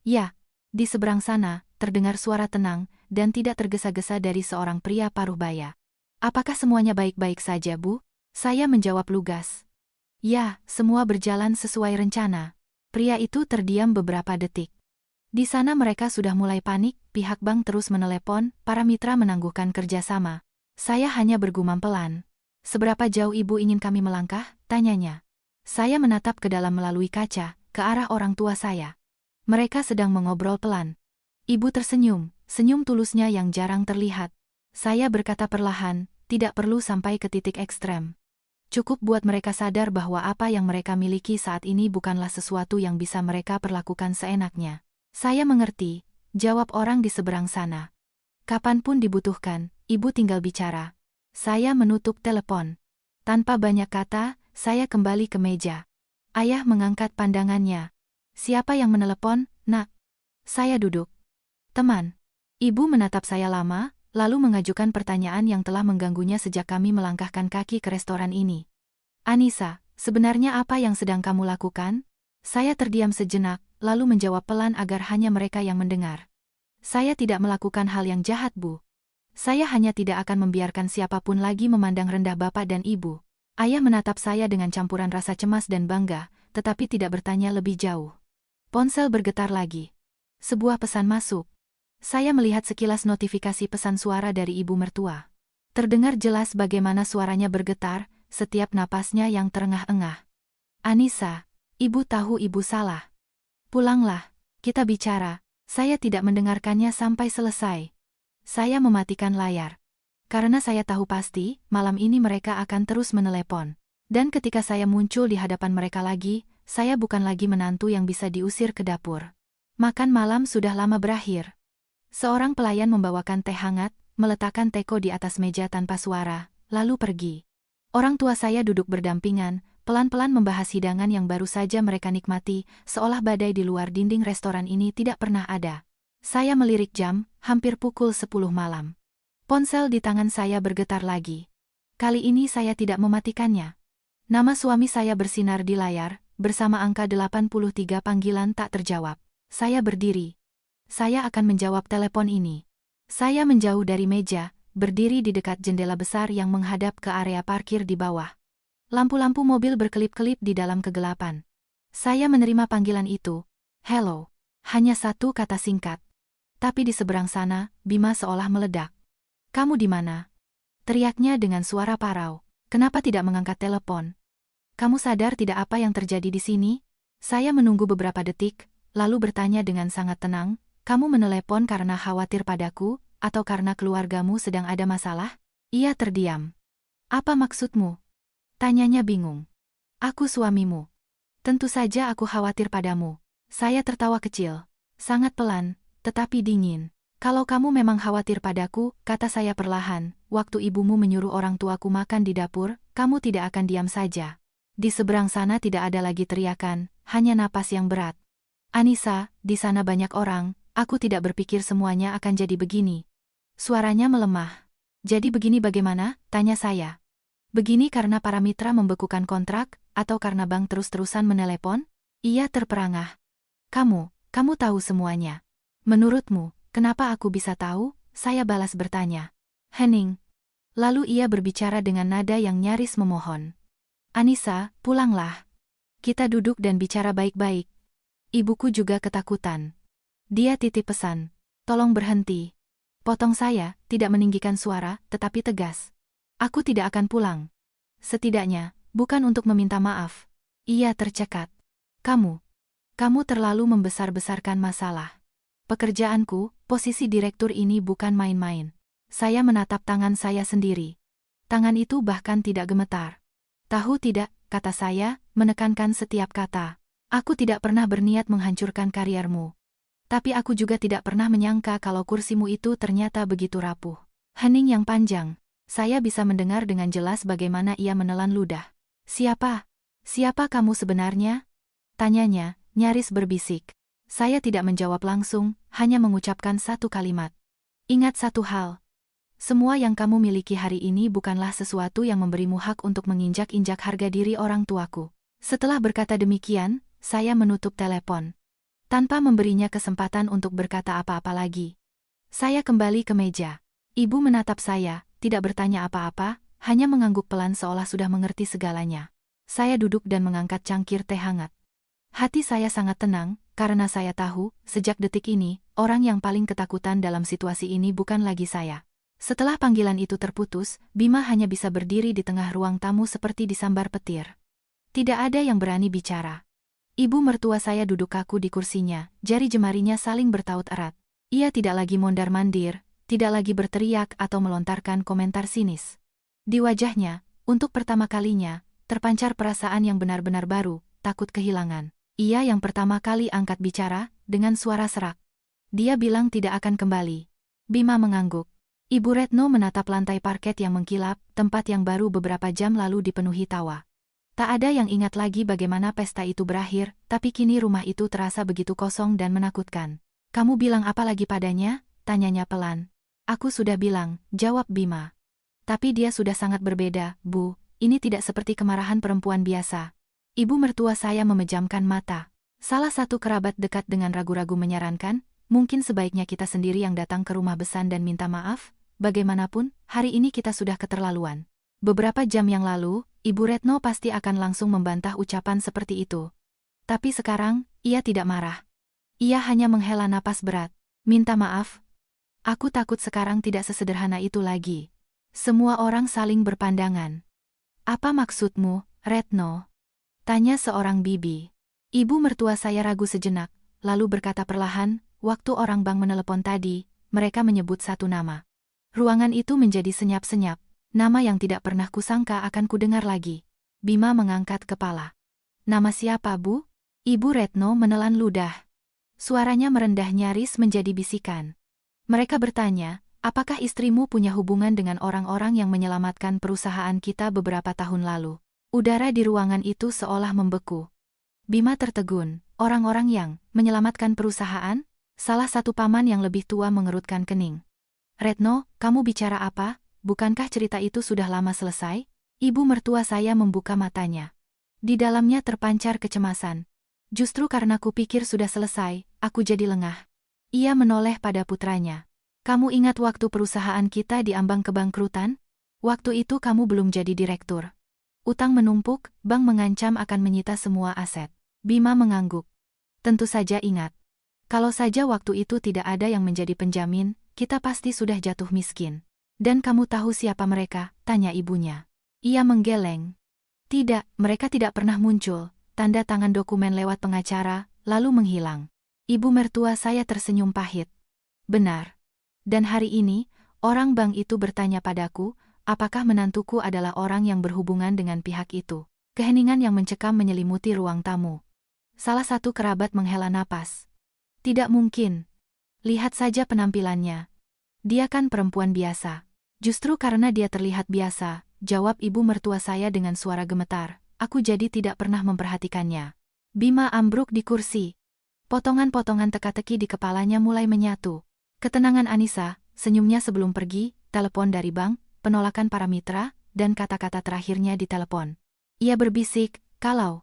ya. Di seberang sana, terdengar suara tenang dan tidak tergesa-gesa dari seorang pria paruh baya. Apakah semuanya baik-baik saja, Bu? Saya menjawab lugas. Ya, semua berjalan sesuai rencana. Pria itu terdiam beberapa detik. Di sana mereka sudah mulai panik, pihak bank terus menelepon, para mitra menangguhkan kerjasama. Saya hanya bergumam pelan. Seberapa jauh ibu ingin kami melangkah? Tanyanya. Saya menatap ke dalam melalui kaca, ke arah orang tua saya. Mereka sedang mengobrol pelan. Ibu tersenyum, senyum tulusnya yang jarang terlihat. Saya berkata perlahan, tidak perlu sampai ke titik ekstrem. Cukup buat mereka sadar bahwa apa yang mereka miliki saat ini bukanlah sesuatu yang bisa mereka perlakukan seenaknya. Saya mengerti, jawab orang di seberang sana. Kapanpun dibutuhkan, ibu tinggal bicara. Saya menutup telepon. Tanpa banyak kata, saya kembali ke meja. Ayah mengangkat pandangannya. Siapa yang menelepon, Nak? Saya duduk. Teman. Ibu menatap saya lama, lalu mengajukan pertanyaan yang telah mengganggunya sejak kami melangkahkan kaki ke restoran ini. Anissa, sebenarnya apa yang sedang kamu lakukan? Saya terdiam sejenak, lalu menjawab pelan agar hanya mereka yang mendengar. Saya tidak melakukan hal yang jahat, Bu. Saya hanya tidak akan membiarkan siapapun lagi memandang rendah bapak dan ibu. Ayah menatap saya dengan campuran rasa cemas dan bangga, tetapi tidak bertanya lebih jauh. Ponsel bergetar lagi. Sebuah pesan masuk. Saya melihat sekilas notifikasi pesan suara dari ibu mertua. Terdengar jelas bagaimana suaranya bergetar, setiap napasnya yang terengah-engah. Anissa, ibu tahu ibu salah. Pulanglah, kita bicara. Saya tidak mendengarkannya sampai selesai. Saya mematikan layar. Karena saya tahu pasti, malam ini mereka akan terus menelepon. Dan ketika saya muncul di hadapan mereka lagi, saya bukan lagi menantu yang bisa diusir ke dapur. Makan malam sudah lama berakhir. Seorang pelayan membawakan teh hangat, meletakkan teko di atas meja tanpa suara, lalu pergi. Orang tua saya duduk berdampingan, pelan-pelan membahas hidangan yang baru saja mereka nikmati, seolah badai di luar dinding restoran ini tidak pernah ada. Saya melirik jam, hampir pukul 10 malam. Ponsel di tangan saya bergetar lagi. Kali ini saya tidak mematikannya. Nama suami saya bersinar di layar, bersama angka 83 panggilan tak terjawab. Saya berdiri. Saya akan menjawab telepon ini. Saya menjauh dari meja, berdiri di dekat jendela besar yang menghadap ke area parkir di bawah. Lampu-lampu mobil berkelip-kelip di dalam kegelapan. Saya menerima panggilan itu. Hello. Hanya satu kata singkat. Tapi di seberang sana, Bima seolah meledak. Kamu di mana? Teriaknya dengan suara parau. Kenapa tidak mengangkat telepon? Kamu sadar tidak apa yang terjadi di sini? Saya menunggu beberapa detik, lalu bertanya dengan sangat tenang. Kamu menelepon karena khawatir padaku, atau karena keluargamu sedang ada masalah? Ia terdiam. Apa maksudmu? Tanyanya bingung. Aku suamimu. Tentu saja aku khawatir padamu. Saya tertawa kecil. Sangat pelan, tetapi dingin. Kalau kamu memang khawatir padaku, kata saya perlahan, waktu ibumu menyuruh orang tuaku makan di dapur, kamu tidak akan diam saja. Di seberang sana tidak ada lagi teriakan, hanya napas yang berat. Anissa, di sana banyak orang. Aku tidak berpikir semuanya akan jadi begini. Suaranya melemah. Jadi begini bagaimana? Tanya saya. Begini karena para mitra membekukan kontrak, atau karena bank terus-terusan menelepon? Ia terperangah. Kamu tahu semuanya. Menurutmu, kenapa aku bisa tahu? Saya balas bertanya. Hening. Lalu ia berbicara dengan nada yang nyaris memohon. Anissa, pulanglah. Kita duduk dan bicara baik-baik. Ibuku juga ketakutan. Dia titip pesan. Tolong berhenti. Potong saya, tidak meninggikan suara, tetapi tegas. Aku tidak akan pulang. Setidaknya, bukan untuk meminta maaf. Ia tercekat. Kamu terlalu membesar-besarkan masalah. Pekerjaanku, posisi direktur ini bukan main-main. Saya menatap tangan saya sendiri. Tangan itu bahkan tidak gemetar. Tahu tidak, kata saya, menekankan setiap kata. Aku tidak pernah berniat menghancurkan kariermu. Tapi aku juga tidak pernah menyangka kalau kursimu itu ternyata begitu rapuh. Hening yang panjang. Saya bisa mendengar dengan jelas bagaimana ia menelan ludah. Siapa kamu sebenarnya? Tanyanya, nyaris berbisik. Saya tidak menjawab langsung, hanya mengucapkan satu kalimat. Ingat satu hal. Semua yang kamu miliki hari ini bukanlah sesuatu yang memberimu hak untuk menginjak-injak harga diri orang tuaku. Setelah berkata demikian, saya menutup telepon. Tanpa memberinya kesempatan untuk berkata apa-apa lagi. Saya kembali ke meja. Ibu menatap saya, tidak bertanya apa-apa, hanya mengangguk pelan seolah sudah mengerti segalanya. Saya duduk dan mengangkat cangkir teh hangat. Hati saya sangat tenang, karena saya tahu, sejak detik ini, orang yang paling ketakutan dalam situasi ini bukan lagi saya. Setelah panggilan itu terputus, Bima hanya bisa berdiri di tengah ruang tamu seperti disambar petir. Tidak ada yang berani bicara. Ibu mertua saya duduk kaku di kursinya, jari jemarinya saling bertaut erat. Ia tidak lagi mondar-mandir, tidak lagi berteriak atau melontarkan komentar sinis. Di wajahnya, untuk pertama kalinya, terpancar perasaan yang benar-benar baru, takut kehilangan. Ia yang pertama kali angkat bicara, dengan suara serak. Dia bilang tidak akan kembali. Bima mengangguk. Ibu Retno menatap lantai parket yang mengkilap, tempat yang baru beberapa jam lalu dipenuhi tawa. Tak ada yang ingat lagi bagaimana pesta itu berakhir, tapi kini rumah itu terasa begitu kosong dan menakutkan. Kamu bilang apa lagi padanya? Tanyanya pelan. Aku sudah bilang, jawab Bima. Tapi dia sudah sangat berbeda, Bu. Ini tidak seperti kemarahan perempuan biasa. Ibu mertua saya memejamkan mata. Salah satu kerabat dekat dengan ragu-ragu menyarankan, mungkin sebaiknya kita sendiri yang datang ke rumah Besan dan minta maaf. Bagaimanapun, hari ini kita sudah keterlaluan. Beberapa jam yang lalu, Ibu Retno pasti akan langsung membantah ucapan seperti itu. Tapi sekarang, ia tidak marah. Ia hanya menghela napas berat. Minta maaf. Aku takut sekarang tidak sesederhana itu lagi. Semua orang saling berpandangan. Apa maksudmu, Retno? Tanya seorang bibi. Ibu mertua saya ragu sejenak, lalu berkata perlahan, waktu orang bank menelepon tadi, mereka menyebut satu nama. Ruangan itu menjadi senyap-senyap, nama yang tidak pernah kusangka akan kudengar lagi. Bima mengangkat kepala. Nama siapa, Bu? Ibu Retno menelan ludah. Suaranya merendah nyaris menjadi bisikan. Mereka bertanya, apakah istrimu punya hubungan dengan orang-orang yang menyelamatkan perusahaan kita beberapa tahun lalu? Udara di ruangan itu seolah membeku. Bima tertegun, orang-orang yang menyelamatkan perusahaan? Salah satu paman yang lebih tua mengerutkan kening. Retno, kamu bicara apa? Bukankah cerita itu sudah lama selesai? Ibu mertua saya membuka matanya. Di dalamnya terpancar kecemasan. Justru karena kupikir sudah selesai, aku jadi lengah. Ia menoleh pada putranya. Kamu ingat waktu perusahaan kita diambang kebangkrutan? Waktu itu kamu belum jadi direktur. Utang menumpuk, bank mengancam akan menyita semua aset. Bima mengangguk. Tentu saja ingat. Kalau saja waktu itu tidak ada yang menjadi penjamin, kita pasti sudah jatuh miskin. Dan kamu tahu siapa mereka? Tanya ibunya. Ia menggeleng. Tidak, mereka tidak pernah muncul. Tanda tangan dokumen lewat pengacara, lalu menghilang. Ibu mertua saya tersenyum pahit. Benar. Dan hari ini, orang bank itu bertanya padaku, apakah menantuku adalah orang yang berhubungan dengan pihak itu. Keheningan yang mencekam menyelimuti ruang tamu. Salah satu kerabat menghela napas. Tidak mungkin. Lihat saja penampilannya. Dia kan perempuan biasa. Justru karena dia terlihat biasa, jawab ibu mertua saya dengan suara gemetar, aku jadi tidak pernah memperhatikannya. Bima ambruk di kursi. Potongan-potongan teka-teki di kepalanya mulai menyatu. Ketenangan Anissa, senyumnya sebelum pergi, telepon dari bank, penolakan para mitra, dan kata-kata terakhirnya di telepon. Ia berbisik, kalau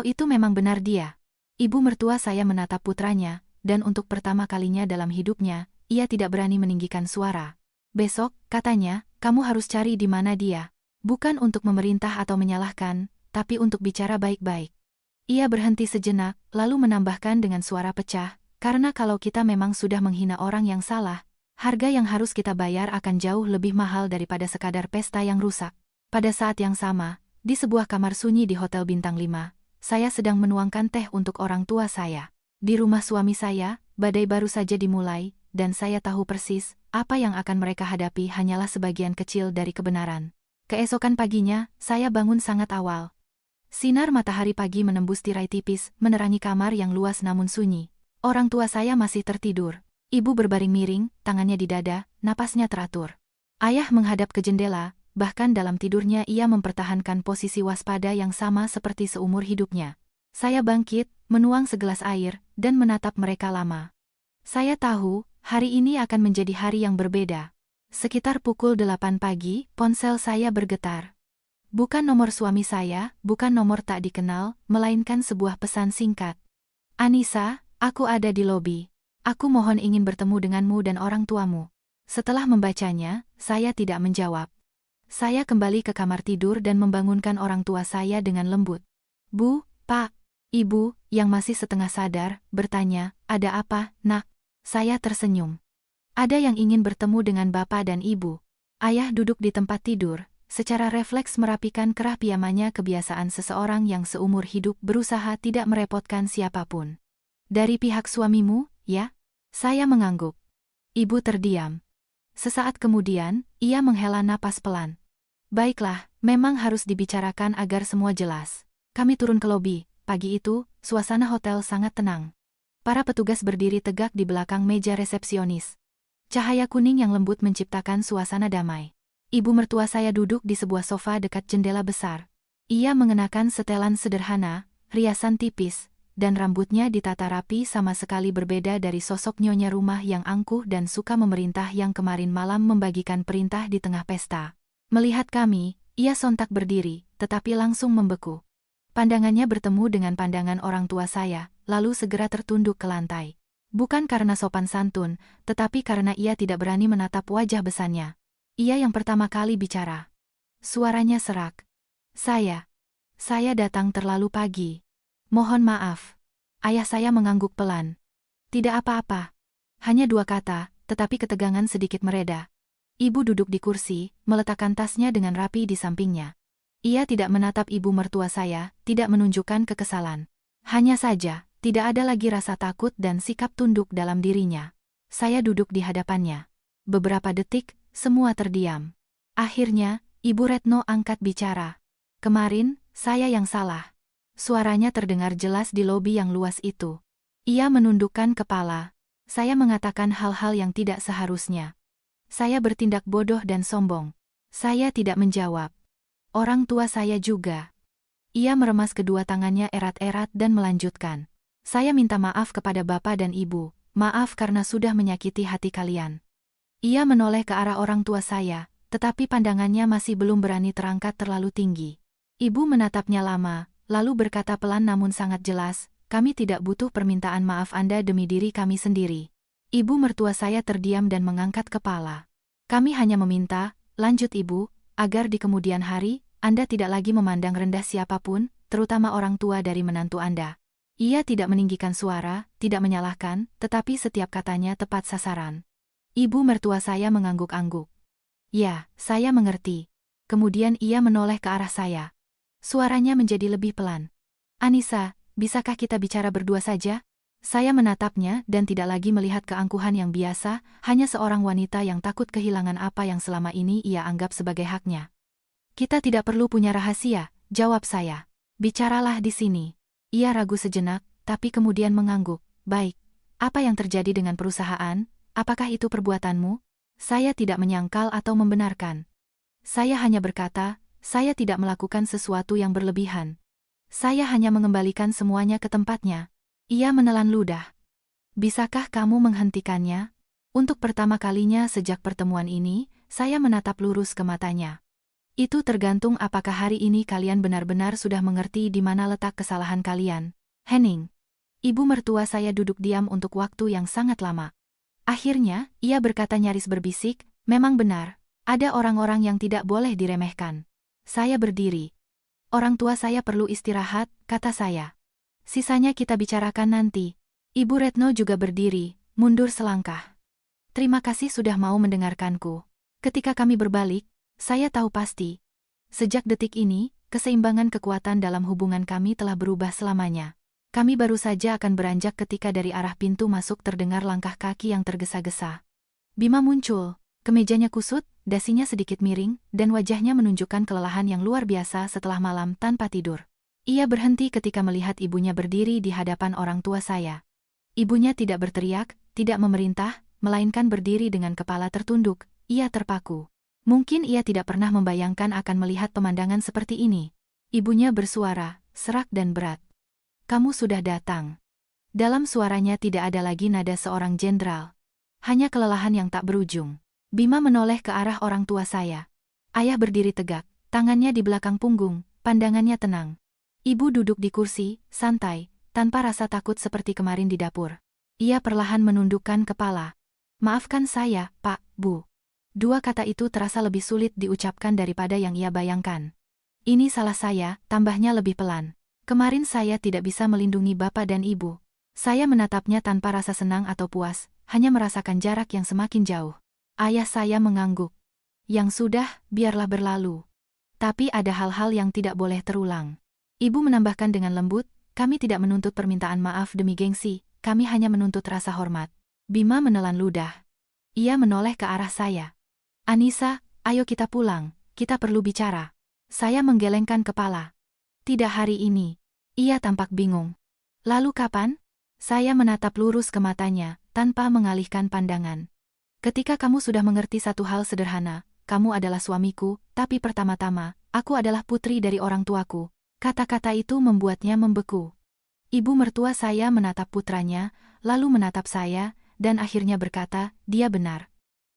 itu memang benar dia. Ibu mertua saya menatap putranya, dan untuk pertama kalinya dalam hidupnya, ia tidak berani meninggikan suara. Besok, katanya, kamu harus cari di mana dia. Bukan untuk memerintah atau menyalahkan, tapi untuk bicara baik-baik. Ia berhenti sejenak, lalu menambahkan dengan suara pecah, karena kalau kita memang sudah menghina orang yang salah, harga yang harus kita bayar akan jauh lebih mahal daripada sekadar pesta yang rusak. Pada saat yang sama, di sebuah kamar sunyi di Hotel Bintang 5, saya sedang menuangkan teh untuk orang tua saya. Di rumah suami saya, badai baru saja dimulai, dan saya tahu persis, apa yang akan mereka hadapi hanyalah sebagian kecil dari kebenaran. Keesokan paginya, saya bangun sangat awal. Sinar matahari pagi menembus tirai tipis, menerangi kamar yang luas namun sunyi. Orang tua saya masih tertidur. Ibu berbaring miring, tangannya di dada, napasnya teratur. Ayah menghadap ke jendela, bahkan dalam tidurnya ia mempertahankan posisi waspada yang sama seperti seumur hidupnya. Saya bangkit, menuang segelas air, dan menatap mereka lama. Saya tahu, hari ini akan menjadi hari yang berbeda. Sekitar pukul 8 pagi, ponsel saya bergetar. Bukan nomor suami saya, bukan nomor tak dikenal, melainkan sebuah pesan singkat. Anissa, aku ada di lobi. Aku mohon ingin bertemu denganmu dan orang tuamu. Setelah membacanya, saya tidak menjawab. Saya kembali ke kamar tidur dan membangunkan orang tua saya dengan lembut. Bu, Pak, Ibu, yang masih setengah sadar, bertanya, ada apa, nak? Saya tersenyum. Ada yang ingin bertemu dengan Bapak dan Ibu. Ayah duduk di tempat tidur, secara refleks merapikan kerah pijamannya, kebiasaan seseorang yang seumur hidup berusaha tidak merepotkan siapapun. Dari pihak suamimu, ya? Saya mengangguk. Ibu terdiam. Sesaat kemudian, ia menghela napas pelan. Baiklah, memang harus dibicarakan agar semua jelas. Kami turun ke lobi. Pagi itu, suasana hotel sangat tenang. Para petugas berdiri tegak di belakang meja resepsionis. Cahaya kuning yang lembut menciptakan suasana damai. Ibu mertua saya duduk di sebuah sofa dekat jendela besar. Ia mengenakan setelan sederhana, riasan tipis, dan rambutnya ditata rapi, sama sekali berbeda dari sosok nyonya rumah yang angkuh dan suka memerintah yang kemarin malam membagikan perintah di tengah pesta. Melihat kami, ia sontak berdiri, tetapi langsung membeku. Pandangannya bertemu dengan pandangan orang tua saya, lalu segera tertunduk ke lantai. Bukan karena sopan santun, tetapi karena ia tidak berani menatap wajah besannya. Ia yang pertama kali bicara. Suaranya serak. Saya datang terlalu pagi. Mohon maaf. Ayah saya mengangguk pelan. Tidak apa-apa. Hanya 2 kata, tetapi ketegangan sedikit mereda. Ibu duduk di kursi, meletakkan tasnya dengan rapi di sampingnya. Ia tidak menatap ibu mertua saya, tidak menunjukkan kekesalan. Hanya saja, tidak ada lagi rasa takut dan sikap tunduk dalam dirinya. Saya duduk di hadapannya. Beberapa detik, semua terdiam. Akhirnya, Ibu Retno angkat bicara. Kemarin, saya yang salah. Suaranya terdengar jelas di lobi yang luas itu. Ia menundukkan kepala. Saya mengatakan hal-hal yang tidak seharusnya. Saya bertindak bodoh dan sombong. Saya tidak menjawab. Orang tua saya juga. Ia meremas kedua tangannya erat-erat dan melanjutkan. Saya minta maaf kepada Bapak dan Ibu. Maaf karena sudah menyakiti hati kalian. Ia menoleh ke arah orang tua saya, tetapi pandangannya masih belum berani terangkat terlalu tinggi. Ibu menatapnya lama, lalu berkata pelan namun sangat jelas, kami tidak butuh permintaan maaf Anda demi diri kami sendiri. Ibu mertua saya terdiam dan mengangkat kepala. Kami hanya meminta, lanjut Ibu, agar di kemudian hari, Anda tidak lagi memandang rendah siapapun, terutama orang tua dari menantu Anda. Ia tidak meninggikan suara, tidak menyalahkan, tetapi setiap katanya tepat sasaran. Ibu mertua saya mengangguk-angguk. Ya, saya mengerti. Kemudian ia menoleh ke arah saya. Suaranya menjadi lebih pelan. Anissa, bisakah kita bicara berdua saja? Saya menatapnya dan tidak lagi melihat keangkuhan yang biasa, hanya seorang wanita yang takut kehilangan apa yang selama ini ia anggap sebagai haknya. Kita tidak perlu punya rahasia, jawab saya. Bicaralah di sini. Ia ragu sejenak, tapi kemudian mengangguk. Baik, apa yang terjadi dengan perusahaan? Apakah itu perbuatanmu? Saya tidak menyangkal atau membenarkan. Saya hanya berkata, saya tidak melakukan sesuatu yang berlebihan. Saya hanya mengembalikan semuanya ke tempatnya. Ia menelan ludah. Bisakah kamu menghentikannya? Untuk pertama kalinya sejak pertemuan ini, saya menatap lurus ke matanya. Itu tergantung apakah hari ini kalian benar-benar sudah mengerti di mana letak kesalahan kalian. Henning. Ibu mertua saya duduk diam untuk waktu yang sangat lama. Akhirnya, ia berkata nyaris berbisik, memang benar, ada orang-orang yang tidak boleh diremehkan. Saya berdiri. Orang tua saya perlu istirahat, kata saya. Sisanya kita bicarakan nanti. Ibu Retno juga berdiri, mundur selangkah. Terima kasih sudah mau mendengarkanku. Ketika kami berbalik, saya tahu pasti. Sejak detik ini, keseimbangan kekuatan dalam hubungan kami telah berubah selamanya. Kami baru saja akan beranjak ketika dari arah pintu masuk terdengar langkah kaki yang tergesa-gesa. Bima muncul, kemejanya kusut, dasinya sedikit miring, dan wajahnya menunjukkan kelelahan yang luar biasa setelah malam tanpa tidur. Ia berhenti ketika melihat ibunya berdiri di hadapan orang tua saya. Ibunya tidak berteriak, tidak memerintah, melainkan berdiri dengan kepala tertunduk, ia terpaku. Mungkin ia tidak pernah membayangkan akan melihat pemandangan seperti ini. Ibunya bersuara, serak dan berat. kamu sudah datang. Dalam suaranya tidak ada lagi nada seorang jenderal. Hanya kelelahan yang tak berujung. Bima menoleh ke arah orang tua saya. Ayah berdiri tegak, tangannya di belakang punggung, pandangannya tenang. Ibu duduk di kursi, santai, tanpa rasa takut seperti kemarin di dapur. Ia perlahan menundukkan kepala. Maafkan saya, Pak, Bu. Dua kata itu terasa lebih sulit diucapkan daripada yang ia bayangkan. Ini salah saya, tambahnya lebih pelan. Kemarin saya tidak bisa melindungi Bapak dan Ibu. Saya menatapnya tanpa rasa senang atau puas, hanya merasakan jarak yang semakin jauh. Ayah saya mengangguk. Yang sudah, biarlah berlalu. Tapi ada hal-hal yang tidak boleh terulang. Ibu menambahkan dengan lembut, kami tidak menuntut permintaan maaf demi gengsi, kami hanya menuntut rasa hormat. Bima menelan ludah. Ia menoleh ke arah saya. Anissa, ayo kita pulang, kita perlu bicara. Saya menggelengkan kepala. Tidak hari ini. Ia tampak bingung. Lalu kapan? Saya menatap lurus ke matanya, tanpa mengalihkan pandangan. Ketika kamu sudah mengerti satu hal sederhana, kamu adalah suamiku, tapi pertama-tama, aku adalah putri dari orang tuaku. Kata-kata itu membuatnya membeku. Ibu mertua saya menatap putranya, lalu menatap saya, dan akhirnya berkata, dia benar.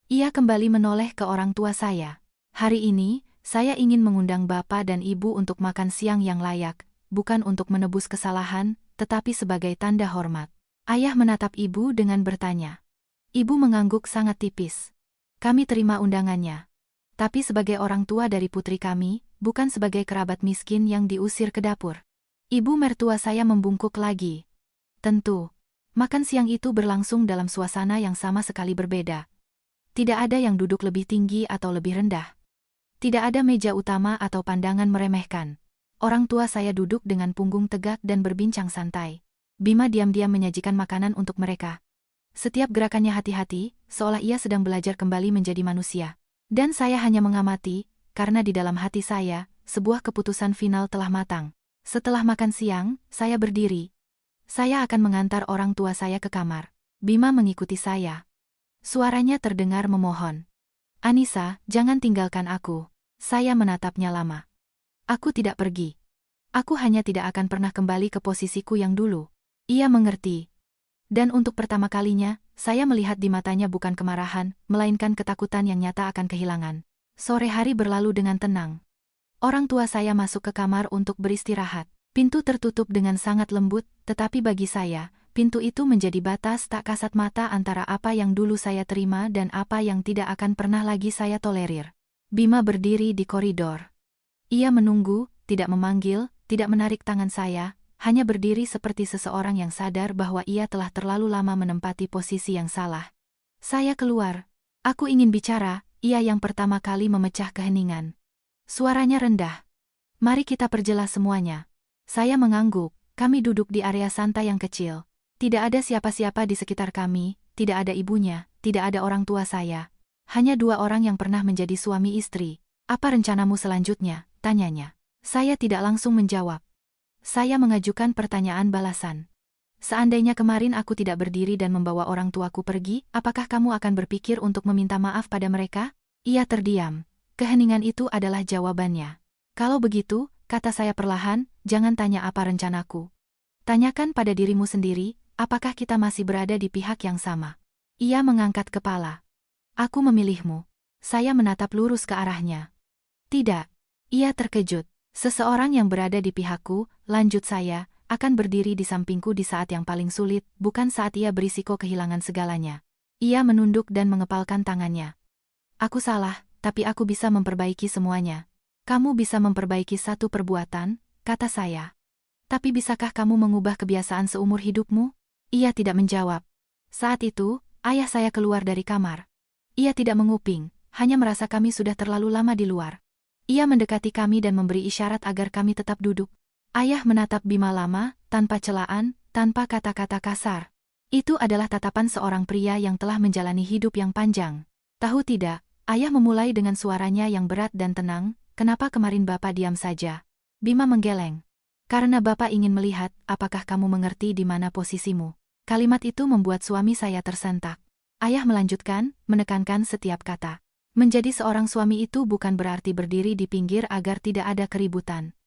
Ia kembali menoleh ke orang tua saya. Hari ini, saya ingin mengundang Bapak dan Ibu untuk makan siang yang layak, bukan untuk menebus kesalahan, tetapi sebagai tanda hormat. Ayah menatap ibu dengan bertanya. Ibu mengangguk sangat tipis. Kami terima undangannya. Tapi sebagai orang tua dari putri kami, bukan sebagai kerabat miskin yang diusir ke dapur. Ibu mertua saya membungkuk lagi. Tentu. Makan siang itu berlangsung dalam suasana yang sama sekali berbeda. Tidak ada yang duduk lebih tinggi atau lebih rendah. Tidak ada meja utama atau pandangan meremehkan. Orang tua saya duduk dengan punggung tegak dan berbincang santai. Bima diam-diam menyajikan makanan untuk mereka. Setiap gerakannya hati-hati, seolah ia sedang belajar kembali menjadi manusia. Dan saya hanya mengamati, karena di dalam hati saya, sebuah keputusan final telah matang. Setelah makan siang, saya berdiri. Saya akan mengantar orang tua saya ke kamar. Bima mengikuti saya. Suaranya terdengar memohon. Anissa, jangan tinggalkan aku. Saya menatapnya lama. Aku tidak pergi. Aku hanya tidak akan pernah kembali ke posisiku yang dulu. Ia mengerti. Dan untuk pertama kalinya, saya melihat di matanya bukan kemarahan, melainkan ketakutan yang nyata akan kehilangan. Sore hari berlalu dengan tenang. Orang tua saya masuk ke kamar untuk beristirahat. Pintu tertutup dengan sangat lembut, tetapi bagi saya, pintu itu menjadi batas tak kasat mata antara apa yang dulu saya terima dan apa yang tidak akan pernah lagi saya tolerir. Bima berdiri di koridor. Ia menunggu, tidak memanggil, tidak menarik tangan saya, hanya berdiri seperti seseorang yang sadar bahwa ia telah terlalu lama menempati posisi yang salah. Saya keluar. Aku ingin bicara, ia yang pertama kali memecah keheningan. Suaranya rendah. Mari kita perjelas semuanya. Saya mengangguk, kami duduk di area santai yang kecil. Tidak ada siapa-siapa di sekitar kami, tidak ada ibunya, tidak ada orang tua saya. Hanya dua orang yang pernah menjadi suami istri. Apa rencanamu selanjutnya? Tanyanya. Saya tidak langsung menjawab. Saya mengajukan pertanyaan balasan. Seandainya kemarin aku tidak berdiri dan membawa orang tuaku pergi, apakah kamu akan berpikir untuk meminta maaf pada mereka? Ia terdiam. Keheningan itu adalah jawabannya. Kalau begitu, kata saya perlahan, jangan tanya apa rencanaku. Tanyakan pada dirimu sendiri, apakah kita masih berada di pihak yang sama? Ia mengangkat kepala. Aku memilihmu. Saya menatap lurus ke arahnya. Tidak. Ia terkejut. Seseorang yang berada di pihakku, lanjut saya, akan berdiri di sampingku di saat yang paling sulit, bukan saat ia berisiko kehilangan segalanya. Ia menunduk dan mengepalkan tangannya. Aku salah, tapi aku bisa memperbaiki semuanya. Kamu bisa memperbaiki satu perbuatan, kata saya. Tapi bisakah kamu mengubah kebiasaan seumur hidupmu? Ia tidak menjawab. Saat itu, ayah saya keluar dari kamar. Ia tidak menguping, hanya merasa kami sudah terlalu lama di luar. Ia mendekati kami dan memberi isyarat agar kami tetap duduk. Ayah menatap Bima lama, tanpa celaan, tanpa kata-kata kasar. Itu adalah tatapan seorang pria yang telah menjalani hidup yang panjang. Tahu tidak, ayah memulai dengan suaranya yang berat dan tenang, kenapa kemarin Bapak diam saja? Bima menggeleng. Karena Bapak ingin melihat, apakah kamu mengerti di mana posisimu. Kalimat itu membuat suami saya tersentak. Ayah melanjutkan, menekankan setiap kata. Menjadi seorang suami itu bukan berarti berdiri di pinggir agar tidak ada keributan.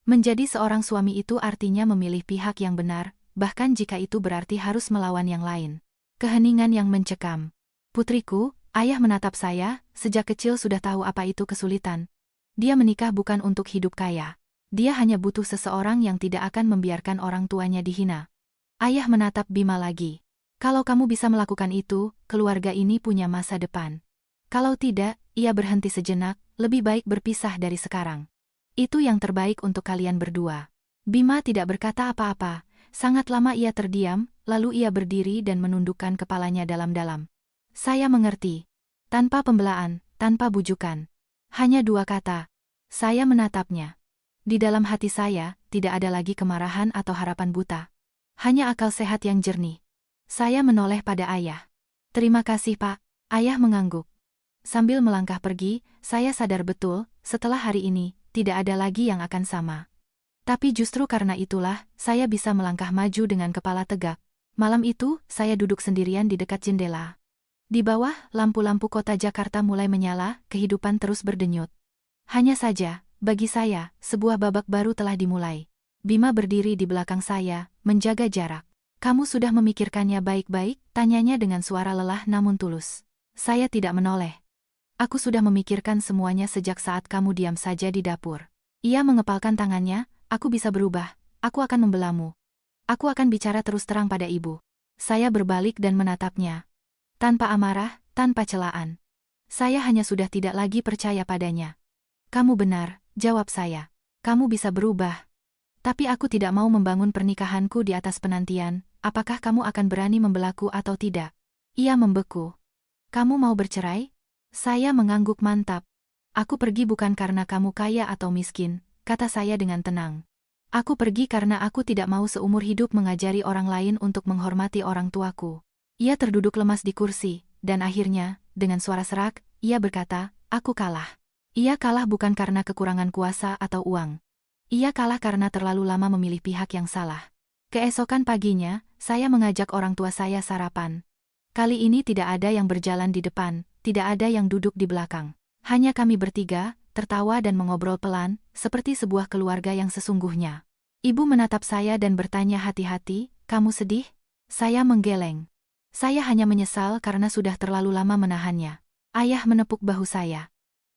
Menjadi seorang suami itu artinya memilih pihak yang benar, bahkan jika itu berarti harus melawan yang lain. Keheningan yang mencekam. Putriku, ayah menatap saya, sejak kecil sudah tahu apa itu kesulitan. Dia menikah bukan untuk hidup kaya. Dia hanya butuh seseorang yang tidak akan membiarkan orang tuanya dihina. Ayah menatap Bima lagi. Kalau kamu bisa melakukan itu, keluarga ini punya masa depan. Kalau tidak, ia berhenti sejenak, lebih baik berpisah dari sekarang. Itu yang terbaik untuk kalian berdua. Bima tidak berkata apa-apa. Sangat lama ia terdiam, lalu ia berdiri dan menundukkan kepalanya dalam-dalam. Saya mengerti. Tanpa pembelaan, tanpa bujukan. Hanya dua kata. Saya menatapnya. Di dalam hati saya, tidak ada lagi kemarahan atau harapan buta. Hanya akal sehat yang jernih. Saya menoleh pada ayah. Terima kasih, Pak. Ayah mengangguk. Sambil melangkah pergi, saya sadar betul, setelah hari ini, tidak ada lagi yang akan sama. Tapi justru karena itulah, saya bisa melangkah maju dengan kepala tegak. Malam itu, saya duduk sendirian di dekat jendela. Di bawah, lampu-lampu kota Jakarta mulai menyala, kehidupan terus berdenyut. Hanya saja, bagi saya, sebuah babak baru telah dimulai. Bima berdiri di belakang saya, menjaga jarak. Kamu sudah memikirkannya baik-baik? Tanyanya dengan suara lelah namun tulus. Saya tidak menoleh. Aku sudah memikirkan semuanya sejak saat kamu diam saja di dapur. Ia mengepalkan tangannya, aku bisa berubah, aku akan membelamu. Aku akan bicara terus terang pada ibu. Saya berbalik dan menatapnya. Tanpa amarah, tanpa celaan. Saya hanya sudah tidak lagi percaya padanya. Kamu benar, jawab saya. Kamu bisa berubah. Tapi aku tidak mau membangun pernikahanku di atas penantian, apakah kamu akan berani membelaku atau tidak? Ia membeku. Kamu mau bercerai? Saya mengangguk mantap. Aku pergi bukan karena kamu kaya atau miskin, kata saya dengan tenang. Aku pergi karena aku tidak mau seumur hidup mengajari orang lain untuk menghormati orang tuaku. Ia terduduk lemas di kursi, dan akhirnya, dengan suara serak, ia berkata, aku kalah. Ia kalah bukan karena kekurangan kuasa atau uang. Ia kalah karena terlalu lama memilih pihak yang salah. Keesokan paginya, saya mengajak orang tua saya sarapan. Kali ini tidak ada yang berjalan di depan. Tidak ada yang duduk di belakang. Hanya kami bertiga, tertawa dan mengobrol pelan, seperti sebuah keluarga yang sesungguhnya. Ibu menatap saya dan bertanya hati-hati, kamu sedih? Saya menggeleng. Saya hanya menyesal karena sudah terlalu lama menahannya. Ayah menepuk bahu saya.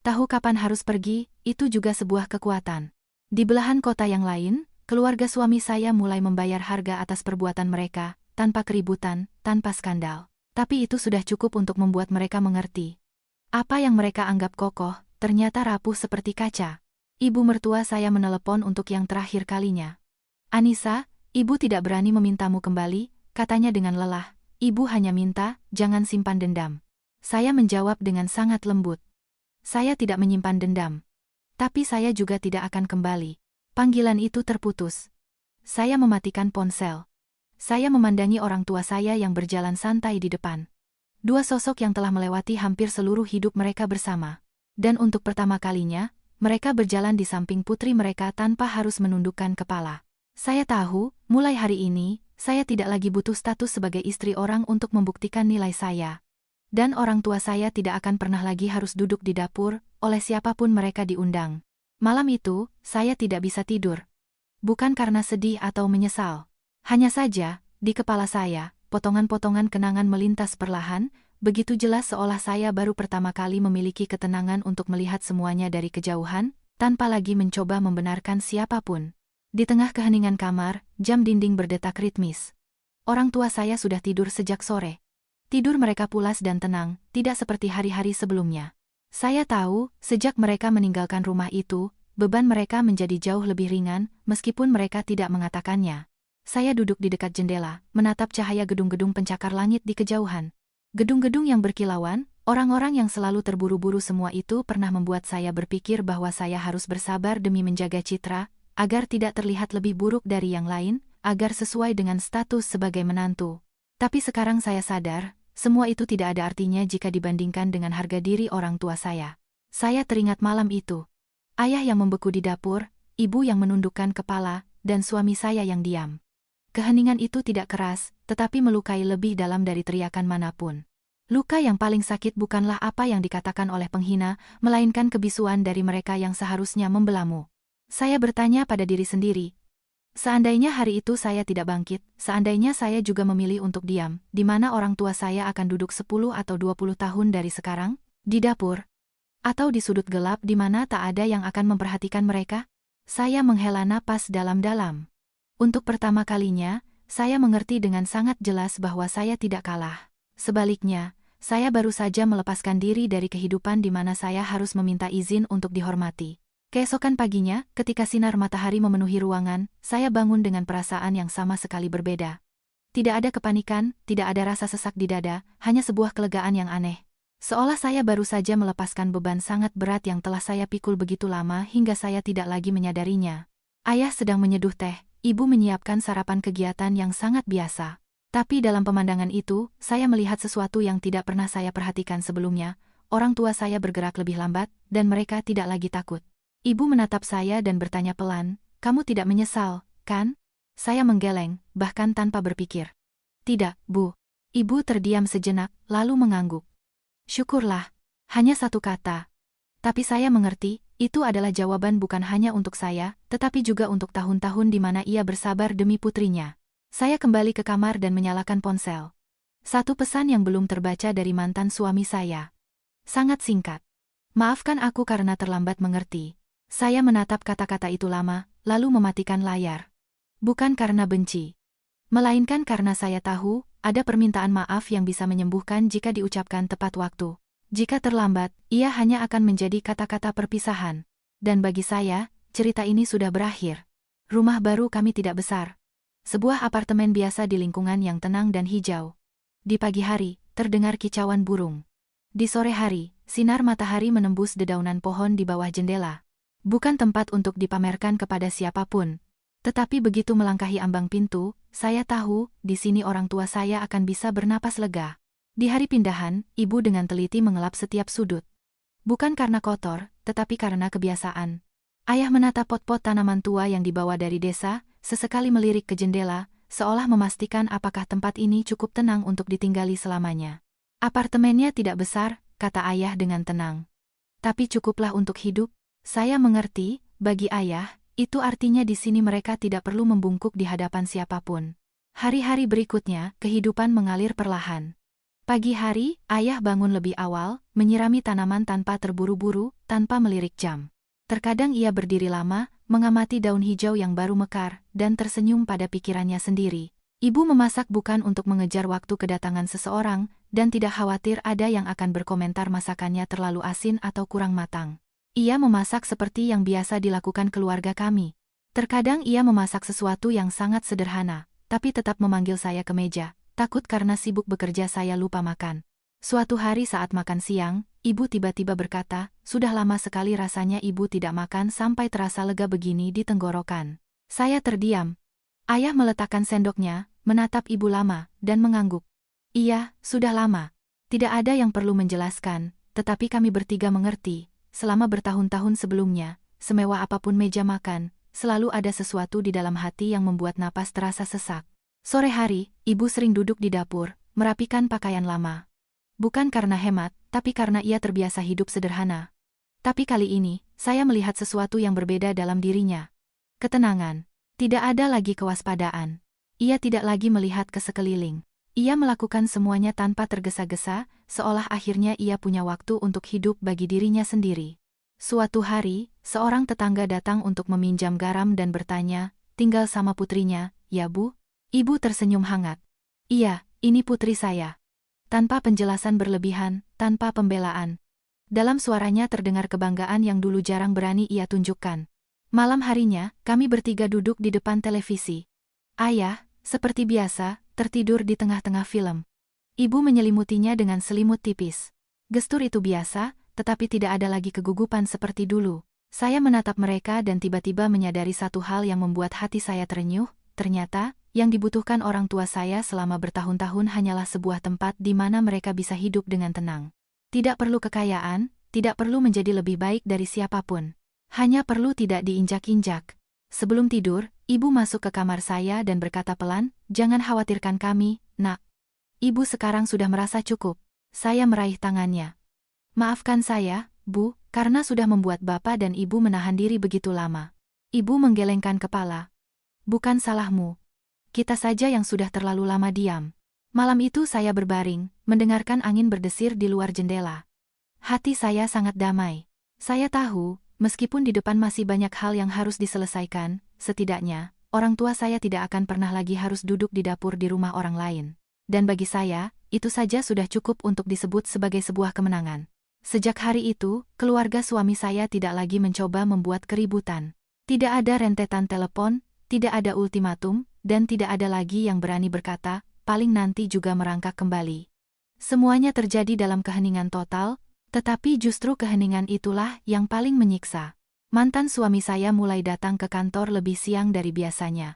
Tahu kapan harus pergi, itu juga sebuah kekuatan. Di belahan kota yang lain, keluarga suami saya mulai membayar harga atas perbuatan mereka, tanpa keributan, tanpa skandal. Tapi itu sudah cukup untuk membuat mereka mengerti. Apa yang mereka anggap kokoh, ternyata rapuh seperti kaca. Ibu mertua saya menelepon untuk yang terakhir kalinya. Anissa, ibu tidak berani memintamu kembali, katanya dengan lelah. Ibu hanya minta, jangan simpan dendam. Saya menjawab dengan sangat lembut. Saya tidak menyimpan dendam. Tapi saya juga tidak akan kembali. Panggilan itu terputus. Saya mematikan ponsel. Saya memandangi orang tua saya yang berjalan santai di depan. Dua sosok yang telah melewati hampir seluruh hidup mereka bersama. Dan untuk pertama kalinya, mereka berjalan di samping putri mereka tanpa harus menundukkan kepala. Saya tahu, mulai hari ini, saya tidak lagi butuh status sebagai istri orang untuk membuktikan nilai saya. Dan orang tua saya tidak akan pernah lagi harus duduk di dapur, oleh siapapun mereka diundang. Malam itu, saya tidak bisa tidur. Bukan karena sedih atau menyesal. Hanya saja, di kepala saya, potongan-potongan kenangan melintas perlahan, begitu jelas seolah saya baru pertama kali memiliki ketenangan untuk melihat semuanya dari kejauhan, tanpa lagi mencoba membenarkan siapapun. Di tengah keheningan kamar, jam dinding berdetak ritmis. Orang tua saya sudah tidur sejak sore. Tidur mereka pulas dan tenang, tidak seperti hari-hari sebelumnya. Saya tahu, sejak mereka meninggalkan rumah itu, beban mereka menjadi jauh lebih ringan, meskipun mereka tidak mengatakannya. Saya duduk di dekat jendela, menatap cahaya gedung-gedung pencakar langit di kejauhan. Gedung-gedung yang berkilauan, orang-orang yang selalu terburu-buru, semua itu pernah membuat saya berpikir bahwa saya harus bersabar demi menjaga citra, agar tidak terlihat lebih buruk dari yang lain, agar sesuai dengan status sebagai menantu. Tapi sekarang saya sadar, semua itu tidak ada artinya jika dibandingkan dengan harga diri orang tua saya. Saya teringat malam itu. Ayah yang membeku di dapur, ibu yang menundukkan kepala, dan suami saya yang diam. Keheningan itu tidak keras, tetapi melukai lebih dalam dari teriakan manapun. Luka yang paling sakit bukanlah apa yang dikatakan oleh penghina, melainkan kebisuan dari mereka yang seharusnya membelamu. Saya bertanya pada diri sendiri. Seandainya hari itu saya tidak bangkit, seandainya saya juga memilih untuk diam, di mana orang tua saya akan duduk 10 atau 20 tahun dari sekarang? Di dapur? Atau di sudut gelap di mana tak ada yang akan memperhatikan mereka? Saya menghela napas dalam-dalam. Untuk pertama kalinya, saya mengerti dengan sangat jelas bahwa saya tidak kalah. Sebaliknya, saya baru saja melepaskan diri dari kehidupan di mana saya harus meminta izin untuk dihormati. Keesokan paginya, ketika sinar matahari memenuhi ruangan, saya bangun dengan perasaan yang sama sekali berbeda. Tidak ada kepanikan, tidak ada rasa sesak di dada, hanya sebuah kelegaan yang aneh. Seolah saya baru saja melepaskan beban sangat berat yang telah saya pikul begitu lama hingga saya tidak lagi menyadarinya. Ayah sedang menyeduh teh, ibu menyiapkan sarapan kegiatan yang sangat biasa. Tapi dalam pemandangan itu, saya melihat sesuatu yang tidak pernah saya perhatikan sebelumnya. Orang tua saya bergerak lebih lambat, dan mereka tidak lagi takut. Ibu menatap saya dan bertanya pelan, "Kamu tidak menyesal, kan?" Saya menggeleng, bahkan tanpa berpikir. "Tidak, Bu." Ibu terdiam sejenak, lalu mengangguk. "Syukurlah." Hanya satu kata. Tapi saya mengerti, itu adalah jawaban bukan hanya untuk saya, tetapi juga untuk tahun-tahun di mana ia bersabar demi putrinya. Saya kembali ke kamar dan menyalakan ponsel. Satu pesan yang belum terbaca dari mantan suami saya. Sangat singkat. "Maafkan aku karena terlambat mengerti." Saya menatap kata-kata itu lama, lalu mematikan layar. Bukan karena benci, melainkan karena saya tahu, ada permintaan maaf yang bisa menyembuhkan jika diucapkan tepat waktu. Jika terlambat, ia hanya akan menjadi kata-kata perpisahan. Dan bagi saya, cerita ini sudah berakhir. Rumah baru kami tidak besar. Sebuah apartemen biasa di lingkungan yang tenang dan hijau. Di pagi hari, terdengar kicauan burung. Di sore hari, sinar matahari menembus dedaunan pohon di bawah jendela. Bukan tempat untuk dipamerkan kepada siapapun. Tetapi begitu melangkahi ambang pintu, saya tahu, di sini orang tua saya akan bisa bernapas lega. Di hari pindahan, ibu dengan teliti mengelap setiap sudut. Bukan karena kotor, tetapi karena kebiasaan. Ayah menatap pot-pot tanaman tua yang dibawa dari desa, sesekali melirik ke jendela, seolah memastikan apakah tempat ini cukup tenang untuk ditinggali selamanya. "Apartemennya tidak besar," kata ayah dengan tenang. "Tapi cukuplah untuk hidup." Saya mengerti, bagi ayah, itu artinya di sini mereka tidak perlu membungkuk di hadapan siapapun. Hari-hari berikutnya, kehidupan mengalir perlahan. Pagi hari, ayah bangun lebih awal, menyirami tanaman tanpa terburu-buru, tanpa melirik jam. Terkadang ia berdiri lama, mengamati daun hijau yang baru mekar, dan tersenyum pada pikirannya sendiri. Ibu memasak bukan untuk mengejar waktu kedatangan seseorang, dan tidak khawatir ada yang akan berkomentar masakannya terlalu asin atau kurang matang. Ia memasak seperti yang biasa dilakukan keluarga kami. Terkadang ia memasak sesuatu yang sangat sederhana, tapi tetap memanggil saya ke meja, takut karena sibuk bekerja saya lupa makan. Suatu hari saat makan siang, ibu tiba-tiba berkata, "Sudah lama sekali rasanya ibu tidak makan sampai terasa lega begini di tenggorokan." Saya terdiam. Ayah meletakkan sendoknya, menatap ibu lama, dan mengangguk. "Iya, sudah lama." Tidak ada yang perlu menjelaskan, tetapi kami bertiga mengerti. Selama bertahun-tahun sebelumnya, semewah apapun meja makan, selalu ada sesuatu di dalam hati yang membuat napas terasa sesak. Sore hari, ibu sering duduk di dapur, merapikan pakaian lama. Bukan karena hemat, tapi karena ia terbiasa hidup sederhana. Tapi kali ini, saya melihat sesuatu yang berbeda dalam dirinya. Ketenangan. Tidak ada lagi kewaspadaan. Ia tidak lagi melihat ke sekeliling. Ia melakukan semuanya tanpa tergesa-gesa, seolah akhirnya ia punya waktu untuk hidup bagi dirinya sendiri. Suatu hari, seorang tetangga datang untuk meminjam garam dan bertanya, "Tinggal sama putrinya, ya Bu?" Ibu tersenyum hangat. "Iya, ini putri saya." Tanpa penjelasan berlebihan, tanpa pembelaan. Dalam suaranya terdengar kebanggaan yang dulu jarang berani ia tunjukkan. Malam harinya, kami bertiga duduk di depan televisi. Ayah, seperti biasa, tertidur di tengah-tengah film. Ibu menyelimutinya dengan selimut tipis. Gestur itu biasa, tetapi tidak ada lagi kegugupan seperti dulu. Saya menatap mereka dan tiba-tiba menyadari satu hal yang membuat hati saya terenyuh. Ternyata, yang dibutuhkan orang tua saya selama bertahun-tahun hanyalah sebuah tempat di mana mereka bisa hidup dengan tenang. Tidak perlu kekayaan, tidak perlu menjadi lebih baik dari siapapun. Hanya perlu tidak diinjak-injak. Sebelum tidur, ibu masuk ke kamar saya dan berkata pelan, "Jangan khawatirkan kami, Nak. Ibu sekarang sudah merasa cukup." Saya meraih tangannya. "Maafkan saya, Bu, karena sudah membuat Bapak dan Ibu menahan diri begitu lama." Ibu menggelengkan kepala. Bukan salahmu. Kita saja yang sudah terlalu lama diam. Malam itu saya berbaring, mendengarkan angin berdesir di luar jendela. Hati saya sangat damai. Saya tahu, meskipun di depan masih banyak hal yang harus diselesaikan, setidaknya, orang tua saya tidak akan pernah lagi harus duduk di dapur di rumah orang lain. Dan bagi saya, itu saja sudah cukup untuk disebut sebagai sebuah kemenangan. Sejak hari itu, keluarga suami saya tidak lagi mencoba membuat keributan. Tidak ada rentetan telepon, tidak ada ultimatum, dan tidak ada lagi yang berani berkata, paling nanti juga merangkak kembali. Semuanya terjadi dalam keheningan total, tetapi justru keheningan itulah yang paling menyiksa. Mantan suami saya mulai datang ke kantor lebih siang dari biasanya.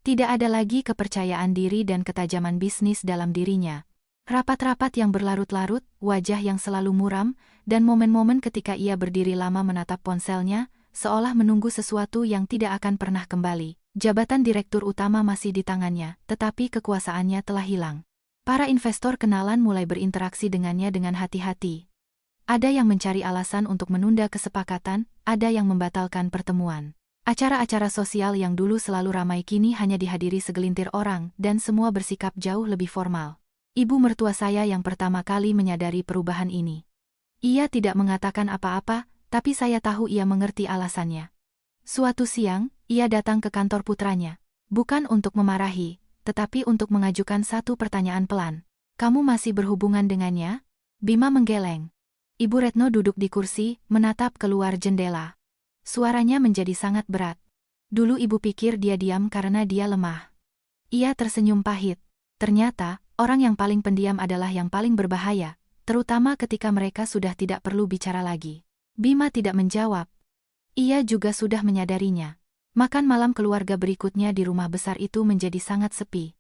Tidak ada lagi kepercayaan diri dan ketajaman bisnis dalam dirinya. Rapat-rapat yang berlarut-larut, wajah yang selalu muram, dan momen-momen ketika ia berdiri lama menatap ponselnya, seolah menunggu sesuatu yang tidak akan pernah kembali. Jabatan direktur utama masih di tangannya, tetapi kekuasaannya telah hilang. Para investor kenalan mulai berinteraksi dengannya dengan hati-hati. Ada yang mencari alasan untuk menunda kesepakatan, ada yang membatalkan pertemuan. Acara-acara sosial yang dulu selalu ramai kini hanya dihadiri segelintir orang dan semua bersikap jauh lebih formal. Ibu mertua saya yang pertama kali menyadari perubahan ini. Ia tidak mengatakan apa-apa, tapi saya tahu ia mengerti alasannya. Suatu siang, ia datang ke kantor putranya. Bukan untuk memarahi, tetapi untuk mengajukan satu pertanyaan pelan. Kamu masih berhubungan dengannya? Bima menggeleng. Ibu Retno duduk di kursi, menatap keluar jendela. Suaranya menjadi sangat berat. Dulu ibu pikir dia diam karena dia lemah. Ia tersenyum pahit. Ternyata, orang yang paling pendiam adalah yang paling berbahaya, terutama ketika mereka sudah tidak perlu bicara lagi. Bima tidak menjawab. Ia juga sudah menyadarinya. Makan malam keluarga berikutnya di rumah besar itu menjadi sangat sepi.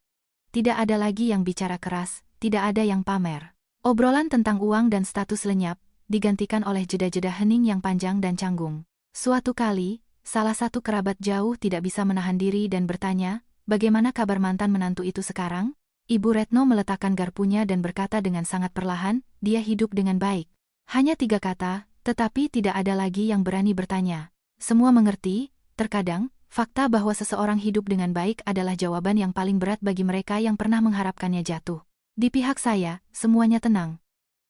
Tidak ada lagi yang bicara keras, tidak ada yang pamer. Obrolan tentang uang dan status lenyap, digantikan oleh jeda-jeda hening yang panjang dan canggung. Suatu kali, salah satu kerabat jauh tidak bisa menahan diri dan bertanya, bagaimana kabar mantan menantu itu sekarang? Ibu Retno meletakkan garpunya dan berkata dengan sangat perlahan, dia hidup dengan baik. Hanya 3 kata, tetapi tidak ada lagi yang berani bertanya. Semua mengerti, terkadang, fakta bahwa seseorang hidup dengan baik adalah jawaban yang paling berat bagi mereka yang pernah mengharapkannya jatuh. Di pihak saya, semuanya tenang.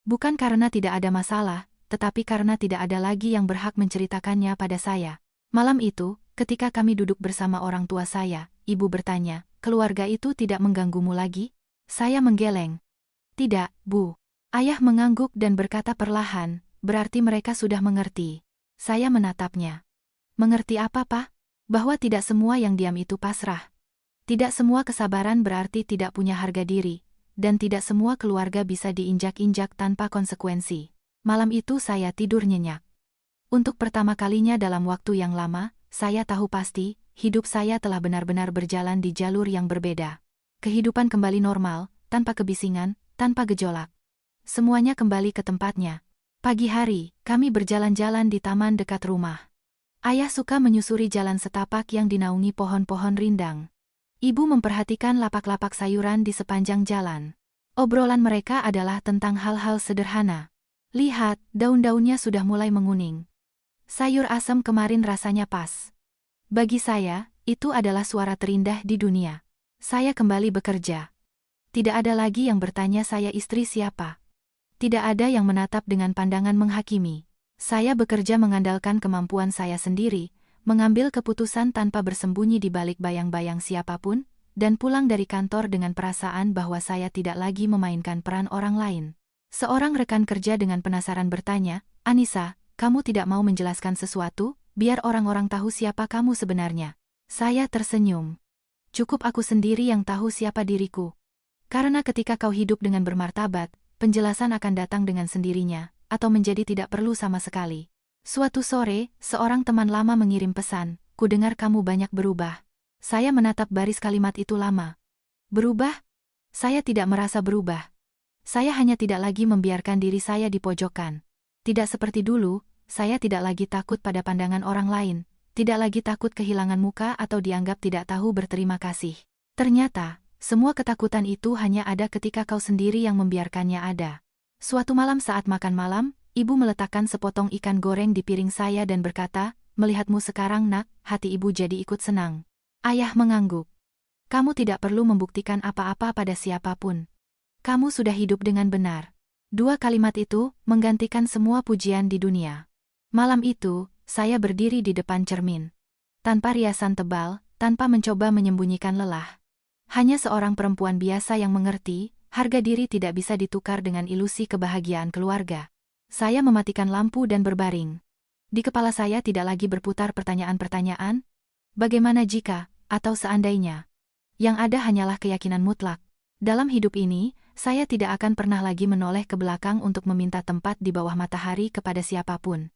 Bukan karena tidak ada masalah, tetapi karena tidak ada lagi yang berhak menceritakannya pada saya. Malam itu, ketika kami duduk bersama orang tua saya, ibu bertanya, keluarga itu tidak mengganggumu lagi? Saya menggeleng. Tidak, Bu. Ayah mengangguk dan berkata perlahan, berarti mereka sudah mengerti. Saya menatapnya. Mengerti apa, Pak? Bahwa tidak semua yang diam itu pasrah. Tidak semua kesabaran berarti tidak punya harga diri, dan tidak semua keluarga bisa diinjak-injak tanpa konsekuensi. Malam itu saya tidur nyenyak. Untuk pertama kalinya dalam waktu yang lama, saya tahu pasti, hidup saya telah benar-benar berjalan di jalur yang berbeda. Kehidupan kembali normal, tanpa kebisingan, tanpa gejolak. Semuanya kembali ke tempatnya. Pagi hari, kami berjalan-jalan di taman dekat rumah. Ayah suka menyusuri jalan setapak yang dinaungi pohon-pohon rindang. Ibu memperhatikan lapak-lapak sayuran di sepanjang jalan. Obrolan mereka adalah tentang hal-hal sederhana. Lihat, daun-daunnya sudah mulai menguning. Sayur asam kemarin rasanya pas. Bagi saya, itu adalah suara terindah di dunia. Saya kembali bekerja. Tidak ada lagi yang bertanya saya istri siapa. Tidak ada yang menatap dengan pandangan menghakimi. Saya bekerja mengandalkan kemampuan saya sendiri, mengambil keputusan tanpa bersembunyi di balik bayang-bayang siapapun, dan pulang dari kantor dengan perasaan bahwa saya tidak lagi memainkan peran orang lain. Seorang rekan kerja dengan penasaran bertanya, Anissa, kamu tidak mau menjelaskan sesuatu, biar orang-orang tahu siapa kamu sebenarnya. Saya tersenyum. Cukup aku sendiri yang tahu siapa diriku. Karena ketika kau hidup dengan bermartabat, penjelasan akan datang dengan sendirinya, atau menjadi tidak perlu sama sekali. Suatu sore, seorang teman lama mengirim pesan, ku dengar kamu banyak berubah. Saya menatap baris kalimat itu lama. Berubah? Saya tidak merasa berubah. Saya hanya tidak lagi membiarkan diri saya di pojokan. Tidak seperti dulu, saya tidak lagi takut pada pandangan orang lain, tidak lagi takut kehilangan muka atau dianggap tidak tahu berterima kasih. Ternyata, semua ketakutan itu hanya ada ketika kau sendiri yang membiarkannya ada. Suatu malam saat makan malam, ibu meletakkan sepotong ikan goreng di piring saya dan berkata, melihatmu sekarang nak, hati ibu jadi ikut senang. Ayah mengangguk. Kamu tidak perlu membuktikan apa-apa pada siapapun. Kamu sudah hidup dengan benar. Dua kalimat itu menggantikan semua pujian di dunia. Malam itu, saya berdiri di depan cermin. Tanpa riasan tebal, tanpa mencoba menyembunyikan lelah. Hanya seorang perempuan biasa yang mengerti, harga diri tidak bisa ditukar dengan ilusi kebahagiaan keluarga. Saya mematikan lampu dan berbaring. Di kepala saya tidak lagi berputar pertanyaan-pertanyaan. Bagaimana jika, atau seandainya. Yang ada hanyalah keyakinan mutlak. Dalam hidup ini, saya tidak akan pernah lagi menoleh ke belakang untuk meminta tempat di bawah matahari kepada siapapun.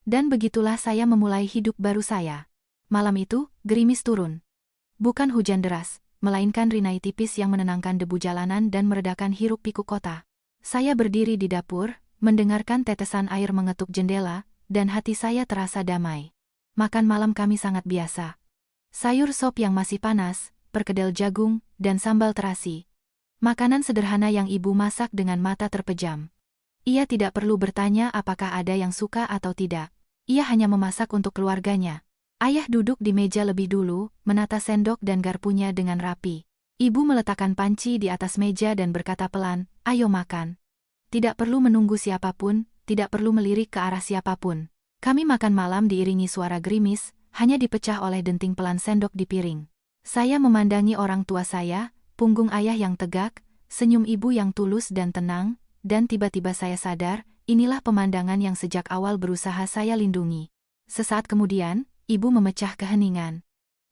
Dan begitulah saya memulai hidup baru saya. Malam itu, gerimis turun. Bukan hujan deras, melainkan rinai tipis yang menenangkan debu jalanan dan meredakan hiruk-pikuk kota. Saya berdiri di dapur, mendengarkan tetesan air mengetuk jendela, dan hati saya terasa damai. Makan malam kami sangat biasa. Sayur sop yang masih panas, perkedel jagung, dan sambal terasi. Makanan sederhana yang ibu masak dengan mata terpejam. Ia tidak perlu bertanya apakah ada yang suka atau tidak. Ia hanya memasak untuk keluarganya. Ayah duduk di meja lebih dulu, menata sendok dan garpunya dengan rapi. Ibu meletakkan panci di atas meja dan berkata pelan, "Ayo makan." Tidak perlu menunggu siapapun, tidak perlu melirik ke arah siapapun. Kami makan malam diiringi suara gerimis, hanya dipecah oleh denting pelan sendok di piring. Saya memandangi orang tua saya, punggung ayah yang tegak, senyum ibu yang tulus dan tenang, dan tiba-tiba saya sadar, inilah pemandangan yang sejak awal berusaha saya lindungi. Sesaat kemudian, ibu memecah keheningan.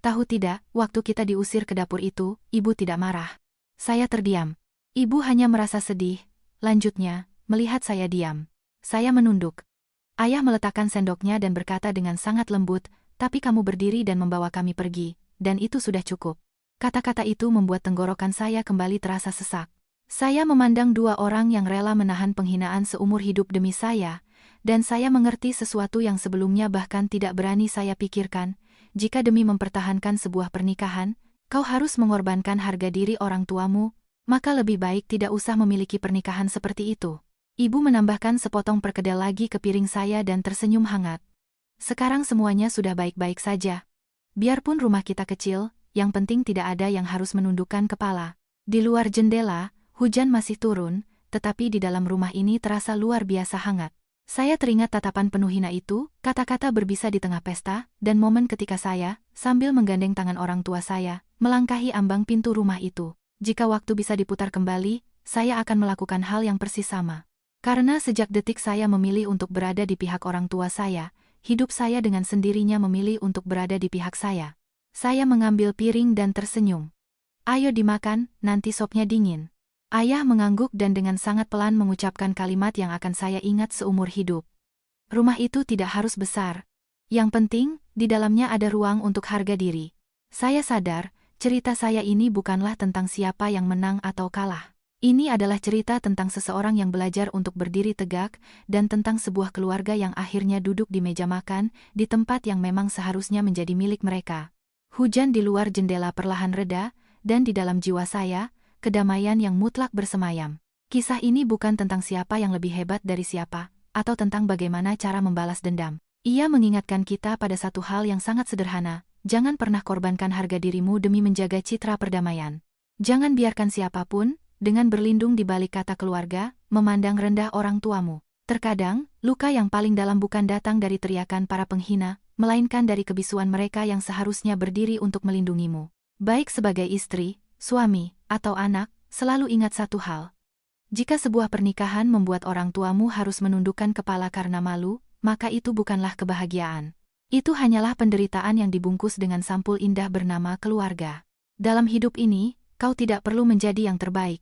Tahu tidak, waktu kita diusir ke dapur itu, ibu tidak marah. Saya terdiam. Ibu hanya merasa sedih. Lanjutnya, melihat saya diam. Saya menunduk. Ayah meletakkan sendoknya dan berkata dengan sangat lembut, "Tapi kamu berdiri dan membawa kami pergi, dan itu sudah cukup." Kata-kata itu membuat tenggorokan saya kembali terasa sesak. Saya memandang dua orang yang rela menahan penghinaan seumur hidup demi saya, dan saya mengerti sesuatu yang sebelumnya bahkan tidak berani saya pikirkan. Jika demi mempertahankan sebuah pernikahan, kau harus mengorbankan harga diri orang tuamu, maka lebih baik tidak usah memiliki pernikahan seperti itu. Ibu menambahkan sepotong perkedel lagi ke piring saya dan tersenyum hangat. Sekarang semuanya sudah baik-baik saja. Biarpun rumah kita kecil, yang penting tidak ada yang harus menundukkan kepala. Di luar jendela, hujan masih turun, tetapi di dalam rumah ini terasa luar biasa hangat. Saya teringat tatapan penuh hina itu, kata-kata berbisa di tengah pesta, dan momen ketika saya, sambil menggandeng tangan orang tua saya, melangkahi ambang pintu rumah itu. Jika waktu bisa diputar kembali, saya akan melakukan hal yang persis sama. Karena sejak detik saya memilih untuk berada di pihak orang tua saya, hidup saya dengan sendirinya memilih untuk berada di pihak saya. Saya mengambil piring dan tersenyum. "Ayo dimakan, nanti sopnya dingin." Ayah mengangguk dan dengan sangat pelan mengucapkan kalimat yang akan saya ingat seumur hidup. Rumah itu tidak harus besar. Yang penting, di dalamnya ada ruang untuk harga diri. Saya sadar, cerita saya ini bukanlah tentang siapa yang menang atau kalah. Ini adalah cerita tentang seseorang yang belajar untuk berdiri tegak, dan tentang sebuah keluarga yang akhirnya duduk di meja makan, di tempat yang memang seharusnya menjadi milik mereka. Hujan di luar jendela perlahan reda, dan di dalam jiwa saya, kedamaian yang mutlak bersemayam. Kisah ini bukan tentang siapa yang lebih hebat dari siapa, atau tentang bagaimana cara membalas dendam. Ia mengingatkan kita pada satu hal yang sangat sederhana, jangan pernah korbankan harga dirimu demi menjaga citra perdamaian. Jangan biarkan siapapun, dengan berlindung di balik kata keluarga, memandang rendah orang tuamu. Terkadang, luka yang paling dalam bukan datang dari teriakan para penghina, melainkan dari kebisuan mereka yang seharusnya berdiri untuk melindungimu. Baik sebagai istri, suami, atau anak, selalu ingat satu hal. Jika sebuah pernikahan membuat orang tuamu harus menundukkan kepala karena malu, maka itu bukanlah kebahagiaan. Itu hanyalah penderitaan yang dibungkus dengan sampul indah bernama keluarga. Dalam hidup ini, kau tidak perlu menjadi yang terbaik.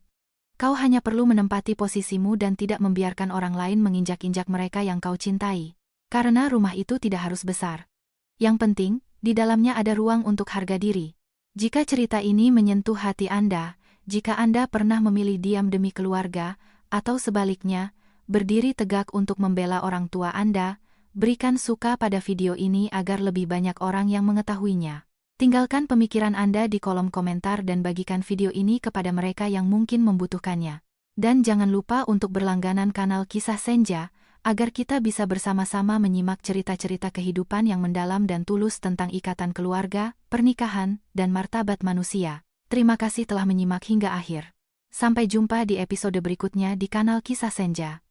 Kau hanya perlu menempati posisimu dan tidak membiarkan orang lain menginjak-injak mereka yang kau cintai. Karena rumah itu tidak harus besar. Yang penting, di dalamnya ada ruang untuk harga diri. Jika cerita ini menyentuh hati Anda, jika Anda pernah memilih diam demi keluarga, atau sebaliknya, berdiri tegak untuk membela orang tua Anda, berikan suka pada video ini agar lebih banyak orang yang mengetahuinya. Tinggalkan pemikiran Anda di kolom komentar dan bagikan video ini kepada mereka yang mungkin membutuhkannya. Dan jangan lupa untuk berlangganan kanal Kisah Senja, agar kita bisa bersama-sama menyimak cerita-cerita kehidupan yang mendalam dan tulus tentang ikatan keluarga, pernikahan, dan martabat manusia. Terima kasih telah menyimak hingga akhir. Sampai jumpa di episode berikutnya di kanal Kisah Senja.